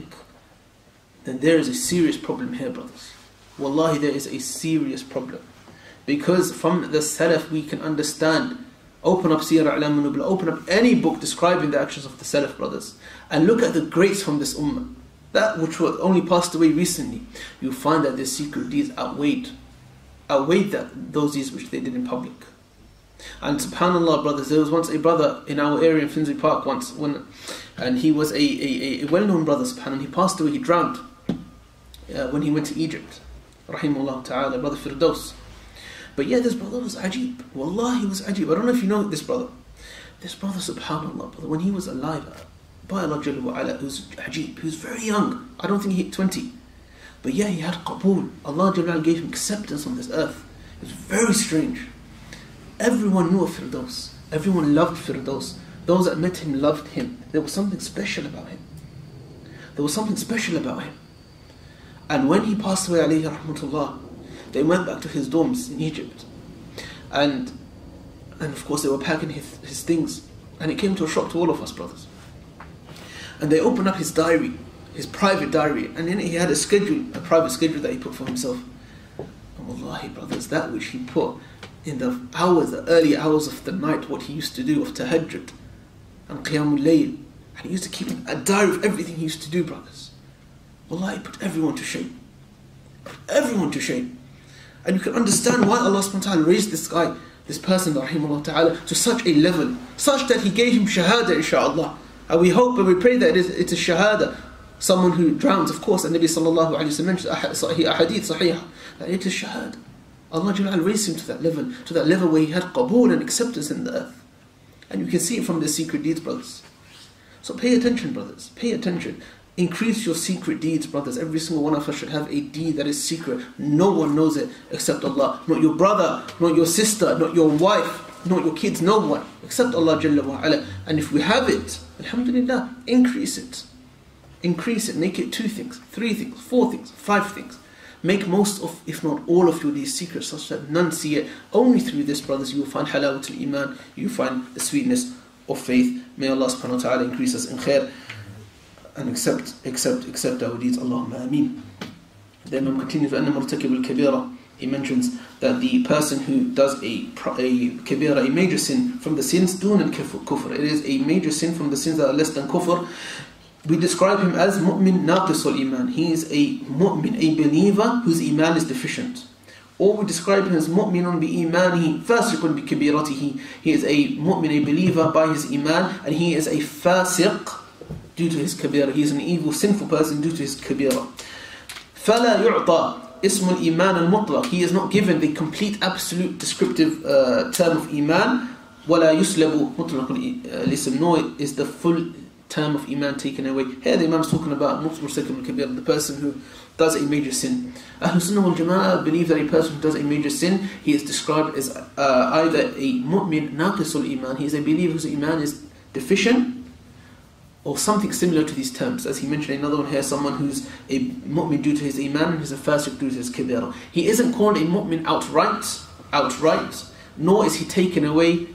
then there is a serious problem here, brothers. Wallahi, there is a serious problem. Because from the Salaf we can understand. Open up Siyar A'lam an-Nubala, open up any book describing the actions of the Salaf, brothers, and look at the greats from this ummah, that which was only passed away recently. You'll find that their secret deeds outweighed those deeds which they did in public. And subhanAllah, brothers, there was once a brother in our area in Finsbury Park and he was a well-known brother, subhanAllah. He passed away, he drowned when he went to Egypt, rahimahullah ta'ala, brother Firdaus. But yeah, this brother was ajib. Wallahi, he was ajib. I don't know if you know this brother. This brother, subhanAllah, brother, when he was alive, by Allah Jalla wa'ala, he was ajib. He was very young. I don't think he hit 20. But yeah, he had qabool. Allah Jalla wa'ala gave him acceptance on this earth. It was very strange. Everyone knew of Firdaus. Everyone loved Firdaus. Those that met him loved him. There was something special about him. And when he passed away, alayhi rahmatullah, they went back to his dorms in Egypt. And of course they were packing his things. And it came to a shock to all of us, brothers. And they opened up his diary, his private diary. And in it he had a private schedule that he put for himself. And wallahi, brothers, that which he put in the early hours of the night, what he used to do of tahajjud and qiyamul layl. And he used to keep a diary of everything he used to do, brothers. Wallahi, put everyone to shame. And you can understand why Allah subhanahu wa ta'ala raised this guy, this person, rahimahullah ta'ala, to such a level, such that he gave him shahada, inshaAllah. And we hope and we pray that it's a shahada. Someone who drowns, of course, and Nabi sallallahu alayhi wa sallam mentioned ahadith sahih, that it is shahada. Allah Jalla raised him to that level where he had qabool and acceptance in the earth. And you can see it from their secret deeds, brothers. So pay attention, brothers. Pay attention. Increase your secret deeds, brothers. Every single one of us should have a deed that is secret. No one knows it except Allah. Not your brother, not your sister, not your wife, not your kids, no one except Allah Jalla wa Ala. And if we have it, alhamdulillah, increase it. Increase it. Make it 2 things, 3 things, 4 things, 5 things. Make most of, if not all of these secrets, such that none see it. Only through this, brothers, you will find halawatul iman, you will find the sweetness of faith. May Allah subhanahu wa ta'ala increase us in khair and accept our deeds. Allahumma ameen. The Imam continues, وَأَنَّ مُرْتَكِبُ الْكَبِيرَ. He mentions that the person who does a kabira, a major sin from the sins, دون الكفر, it is a major sin from the sins that are less than kufr. we describe him as mu'min naqisul iman. He is a mu'min, a believer whose iman is deficient. Or we describe him as mu'minun bi imanihi, fasiqun bi kabiratihi. He is a mu'min, a believer by his iman, and he is a fasiq due to his kabira. He is an evil, sinful person due to his kabira. فَلَا يُعْطَى اسم الإيمان المطلق. He is not given the complete, absolute, descriptive term of iman. وَلَا يُسْلَبُ مُطْلَقُ الاسم. Nor is the full term of iman taken away. Here the Imam is talking about murtakib al-kabir, the person who does a major sin. Ahlul Sunnah wal Jama'ah believe that a person who does a major sin, he is described as either a mu'min naqisul iman, he is a believer whose iman is deficient, or something similar to these terms. As he mentioned another one here, someone who's a mu'min due to his iman and who's a fasiq due to his kabira. He isn't called a mu'min outright, nor is he taken away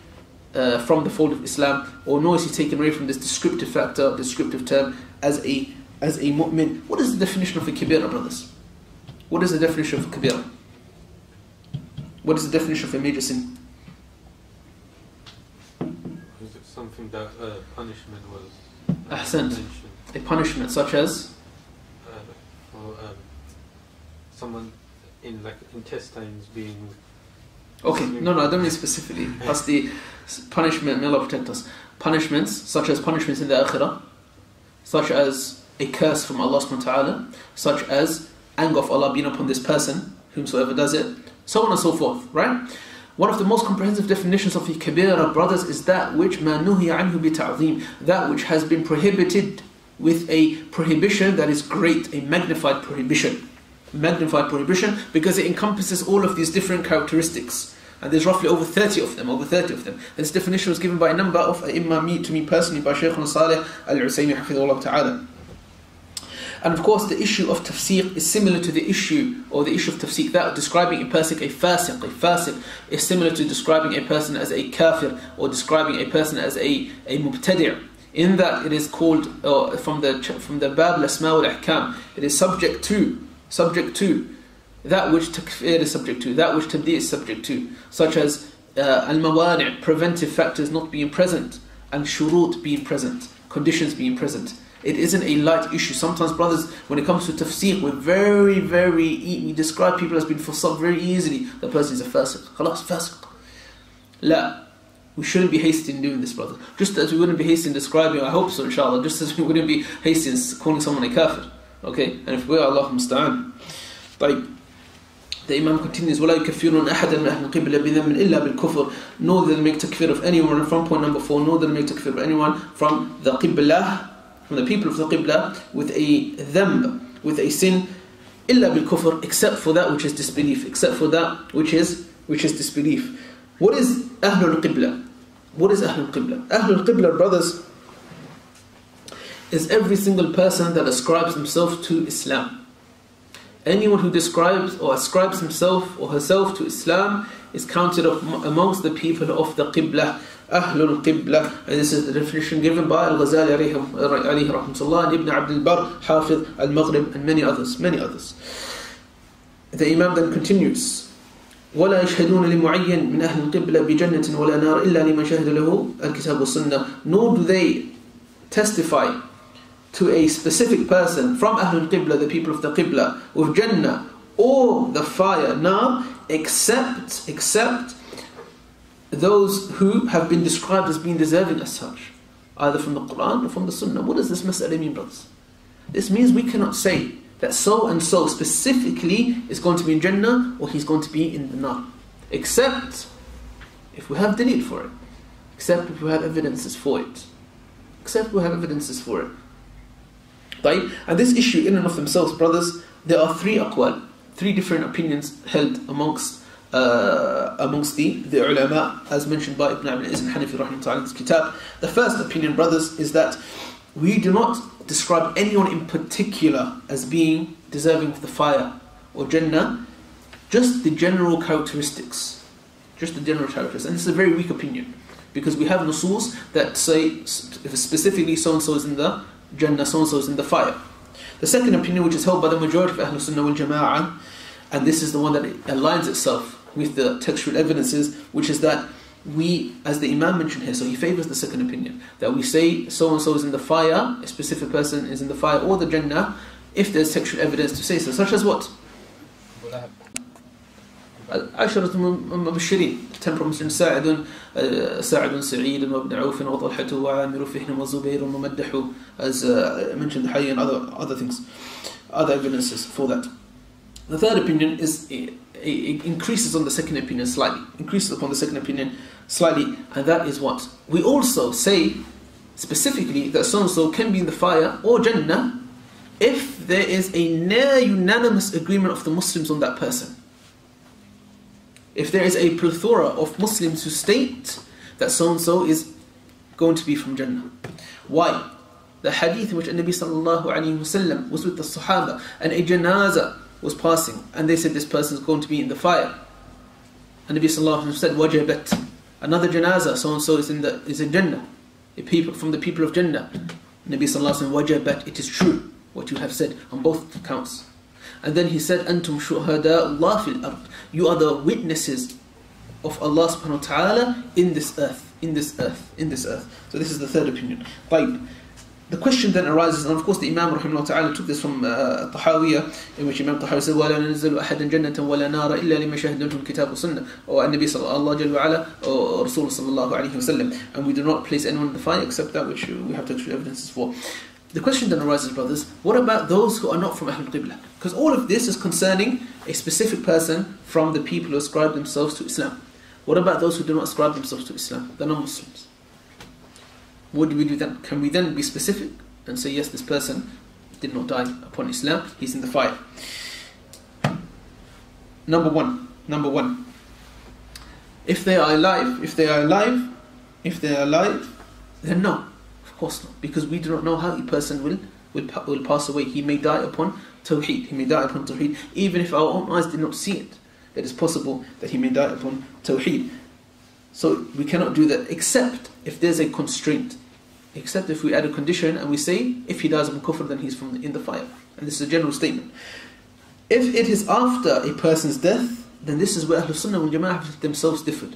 from the fold of Islam, or nor is he taken away from this descriptive factor, descriptive term as a mu'min. What is the definition of a kabira, brothers? What is the definition of a kabira? What is the definition of a major sin? Is it something that punishment was Ahsant. mentioned? A punishment such as? For someone in like intestines being... Okay, no, I don't mean specifically. That's the punishment, may Allah protect us. Punishments, such as punishments in the akhirah, such as a curse from Allah subhanahu wa ta'ala, such as anger of Allah being upon this person, whomsoever does it, so on and so forth, right? One of the most comprehensive definitions of the kabira, brothers, is that which ma nuhiya anhu bi ta'zim, that which has been prohibited with a prohibition that is great, a magnified prohibition. Magnified prohibition, because it encompasses all of these different characteristics, and there's roughly over 30 of them. This definition was given by a number of Imam, to me personally, by Shaykh Salih Al-Usaymi hafidhahullah ta'ala. And of course the issue of tafsiq is similar to the issue of tafsiq, that describing a person, a fasiq is similar to describing a person as a kafir, or describing a person as a mubtadi', in that it is called from the bab al-asma wal-ahkam, it is subject to that which takfir is subject to, that which tabdi' is subject to, such as al-mawani', preventive factors not being present, and shurut being present, conditions being present. It isn't a light issue. Sometimes, brothers, when it comes to tafsiq, we describe people as being fasaq very easily. The person is a fasiq. Khalas, fasiq. La. We shouldn't be hasty in doing this, brother. Just as we wouldn't be hasty in describing, I hope so, inshallah, just as we wouldn't be hasty in calling someone a kafir. Okay? And if we are, Allah musta'an. The Imam continues, وَلَا يُكَفِّرُونَ أَحَدًا مِنْ أَهْلِ الْقِبْلَةِ بِذَنْبٍ إِلَّا بِالْكُفْرِ. Nor do they make takfir of anyone, from point number 4, nor do they make takfir of anyone from the qiblah, from the people of the qibla, with a dhanb, with a sin, illa bil kufr, except for that which is disbelief, which is disbelief. What is Ahlul Qibla? What is Ahlul Qibla? Ahlul Qibla, brothers, is every single person that ascribes himself to Islam. Anyone who describes or ascribes himself or herself to Islam is counted amongst the people of the Qibla. Ahlul Qibla, and this is the definition given by Al-Ghazali alayhi rahmatullah, and Ibn Abd al-Barr, Hafidh al-Maghrib, and many others. The Imam then continues, وَلَا يَشْهَدُونَ لِمُعَيَّنٍ مِنْ أَهْلِ الْقِبْلَةِ بِجَنَّةٍ وَلَا نَارٍ إِلَّا لِمَنْ شَهِدَ لَهُ الْكِتَابُ وَالسُّنَّةِ. Nor do they testify to a specific person from Ahlul Qibla, the people of the Qibla, with Jannah or the fire, Nar, except those who have been described as being deserving as such, either from the Quran or from the Sunnah. What does this mas'ala mean, brothers? This means we cannot say that so and so specifically is going to be in Jannah or he's going to be in the Nar, except if we have dalil for it, except if we have evidences for it. And this issue in and of themselves, brothers, there are three aqwal, three different opinions held amongst the ulama, as mentioned by Ibn Abd al-Izz al-Hanafi rahimahullah in his kitab. The first opinion, brothers, is that we do not describe anyone in particular as being deserving of the fire or Jannah, just the general characteristics. And this is a very weak opinion, because we have nusus that say specifically so-and-so is in the Jannah, so-and-so is in the fire. The second opinion, which is held by the majority of Ahlul Sunnah wal Jama'ah, and this is the one that aligns itself with the textual evidences, which is that we, as the Imam mentioned here, so he favours the second opinion, that we say so-and-so is in the fire, a specific person is in the fire or the Jannah, if there's textual evidence to say so, such as what? عشرة مبشرين 10 promised ساعد سعيد وابن عوف وطلحة وعامر فهن وزبير وممدح, as mentioned the Hayy and other things, other evidences for that. The third opinion is it increases on the second opinion slightly, increases upon the second opinion slightly, and that is what? We also say specifically that so-and-so can be in the fire or Jannah if there is a near unanimous agreement of the Muslims on that person. If there is a plethora of Muslims who state that so-and-so is going to be from Jannah. Why? The hadith in which Nabi sallallahu alayhi wasallam was with the Sahaba and a janazah was passing and they said this person is going to be in the fire. And Nabi sallallahu alayhi wasallam said, wajabat. Another janazah, so-and-so is in Jannah. A people from the people of Jannah. Nabi sallallahu alayhi wasallam, wajabat, it is true what you have said on both accounts. And then he said, Antum shuhada Allah fil ard. You are the witnesses of Allah subhanahu wa ta'ala in this earth, in this earth, in this earth. So this is the third opinion. طيب. The question then arises, and of course the Imam rahimahullah ta'ala took this from Tahawiyyah, in which Imam Tahawi said, وَلَا نَنزَلُ أَحَدًا جَنَّةً وَلَا نَارًا إِلَّا لِمَا شَهِدْنَا الْكِتَابُ وَالسُّنَّةُ, or Nabi sallallahu alayhi wa ala, or Rasul sallallahu alayhi wa sallam. And we do not place anyone in the fire except that which we have textual evidences for. The question then arises, brothers, what about those who are not from Ahlul Qibla? Because all of this is concerning a specific person from the people who ascribe themselves to Islam. What about those who do not ascribe themselves to Islam, the non-Muslims? What do we do then? Can we then be specific and say, yes, this person did not die upon Islam, he's in the fire? Number one. If they are alive, then no. Of course not, because we do not know how a person will pass away. He may die upon Tawheed. Even if our own eyes did not see it, it is possible that he may die upon Tawheed. So we cannot do that except if there's a constraint. Except if we add a condition and we say, if he dies upon kufr, then he's in the fire. And this is a general statement. If it is after a person's death, then this is where Ahlul Sunnah wal Jama'ah have themselves differed.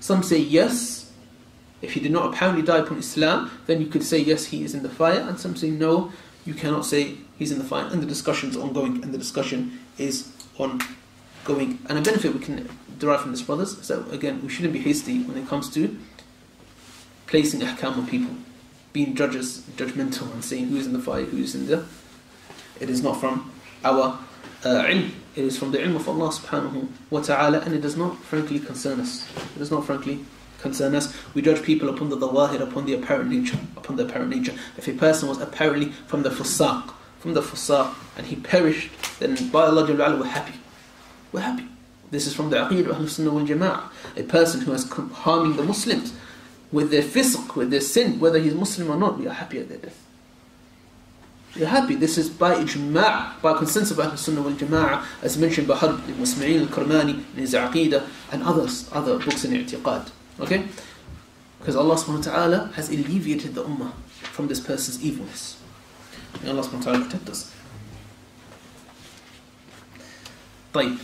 Some say yes. If he did not apparently die upon Islam, then you could say yes, he is in the fire. And some say no, you cannot say he's in the fire. And the discussion is ongoing. And a benefit we can derive from this, brothers, is that again, we shouldn't be hasty when it comes to placing ahkam on people, being judgmental and saying who is in the fire, who is in the... It is not from our ilm. It is from the ilm of Allah subhanahu wa ta'ala, and it does not frankly concern us. We judge people upon the dawahir, upon the apparent nature. If a person was apparently from the fusaq, and he perished, then by Allah we're happy. This is from the aqeedah of Ahlul Sunnah wal Jama'ah. A person who is harming the Muslims with their fisq, with their sin, whether he's Muslim or not, we are happy at their death. We are happy. This is by ijma', by consensus of Ahlul Sunnah wal Jama'ah, as mentioned by Harb ibn Ismail al-Karmani in his aqeedah, and other books in i'tiqad. Okay? Because Allah subhanahu wa ta'ala has alleviated the ummah from this person's evilness. May Allah subhanahu wa ta'ala protect us. طيب.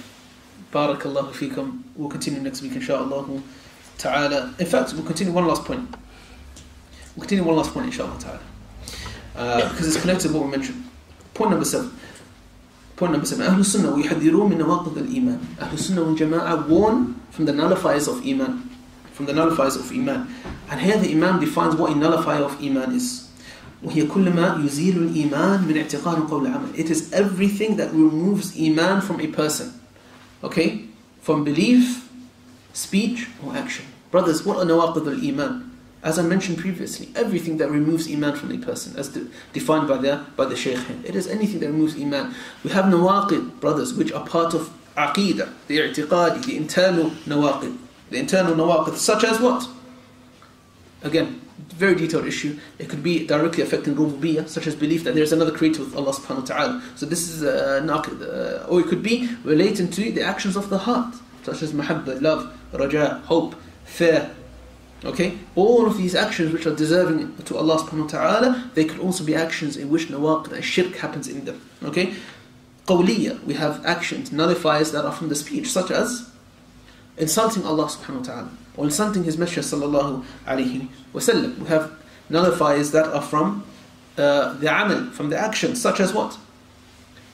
Barakallahu feekum. We'll continue next week inshaAllah ta'ala. In fact, we'll continue one last point. InshaAllah ta'ala. Because it's connected to what we mentioned. Point number 7. Ahlul Sunnah ويحذرون من نواقض الإيمان. Ahlul Sunnah wal Jama'ah warn from the nullifiers of Iman. And here the Imam defines what a nullifier of Iman is. وهي كل ما يزيل الإيمان من اعتقاد قول عمل. It is everything that removes Iman from a person. Okay? From belief, speech or action. Brothers, what are nawaqid al-Iman? As I mentioned previously, everything that removes Iman from a person, as defined by the Shaykh here. It is anything that removes Iman. We have nawaqid, brothers, which are part of aqeedah, the i'tiqadi, the internal nawaqid. Such as what? Again, very detailed issue. It could be directly affecting rububiyyah, such as belief that there is another creator with Allah subhanahu wa ta'ala. So this is naqid. Or it could be relating to the actions of the heart, such as mahabba, love, raja, hope, fear. Okay? All of these actions which are deserving to Allah subhanahu wa ta'ala, they could also be actions in which nawaqid and shirk happens in them. Okay? Qawliyyah, we have actions, nullifiers that are from the speech, such as insulting Allah subhanahu wa ta'ala, or insulting His Messenger sallallahu alayhi wa sallam. We have nullifiers that are from the amal, from the actions, such as what?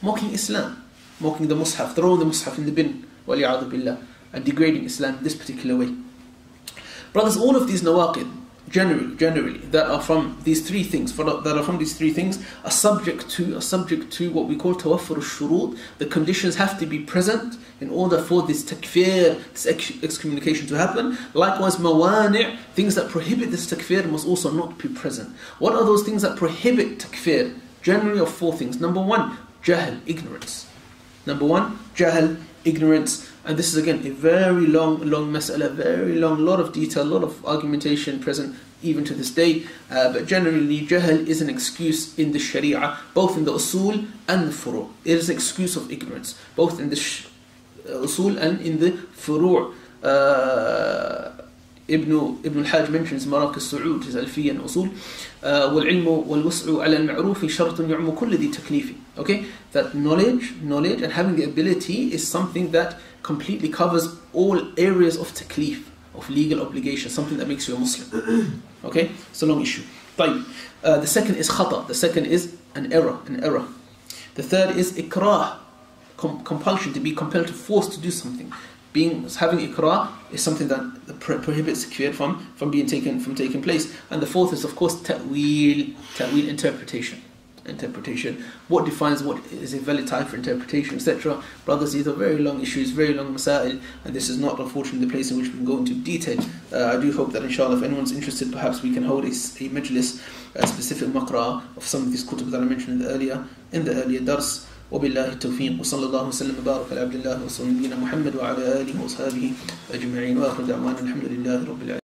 Mocking Islam, mocking the Mus'haf, throwing the Mus'haf in the bin, waliyadu billah, and degrading Islam this particular way. Brothers, all of these nawaqid, generally, that are from these three things, are subject to what we call tawaffur al-shurut. The conditions have to be present in order for this takfir, this excommunication to happen. Likewise, mawani', things that prohibit this takfir, must also not be present. What are those things that prohibit takfir? Generally of four things. Number one, jahl, ignorance. Ignorance. And this is again a very long mas'ala, very long, lot of detail, lot of argumentation present even to this day. But generally, jahl is an excuse in the sharia, both in the usul and the furu'. It is an excuse of ignorance, both in the usul and in the furu'. Ibn al-Hajj mentions Maraq al-Su'ud, his Alfiyyah and usul. وَالْعِلْمُ وَالْوُسْعُ عَلَى الْمَعْرُوفِ شَرْطٌ يُعْمُ كُلِّ ذِي تَكْلِيفٍ. Okay, that knowledge and having the ability is something that completely covers all areas of taklif, of legal obligation, something that makes you a Muslim. Okay, it's a long issue. The second is khata, the second is an error. The third is ikrah, compulsion, to be compelled to force to do something. Having ikrah is something that prohibits takfir from taking place. And the fourth is, of course, ta'wil, interpretation. What defines what is a valid time for interpretation, etc. Brothers, these are very long issues, very long masail, and this is not unfortunately the place in which we can go into detail. I do hope that inshallah, if anyone's interested, perhaps we can hold a majlis, a specific maqra of some of these kutub that I mentioned in the earlier dars. وبالله التوفيق وصلى الله وسلم وبارك على عبد الله ورسوله نبينا محمد وعلى آله وأصحابه أجمعين وآخر دعوانا الحمد لله رب العالمين.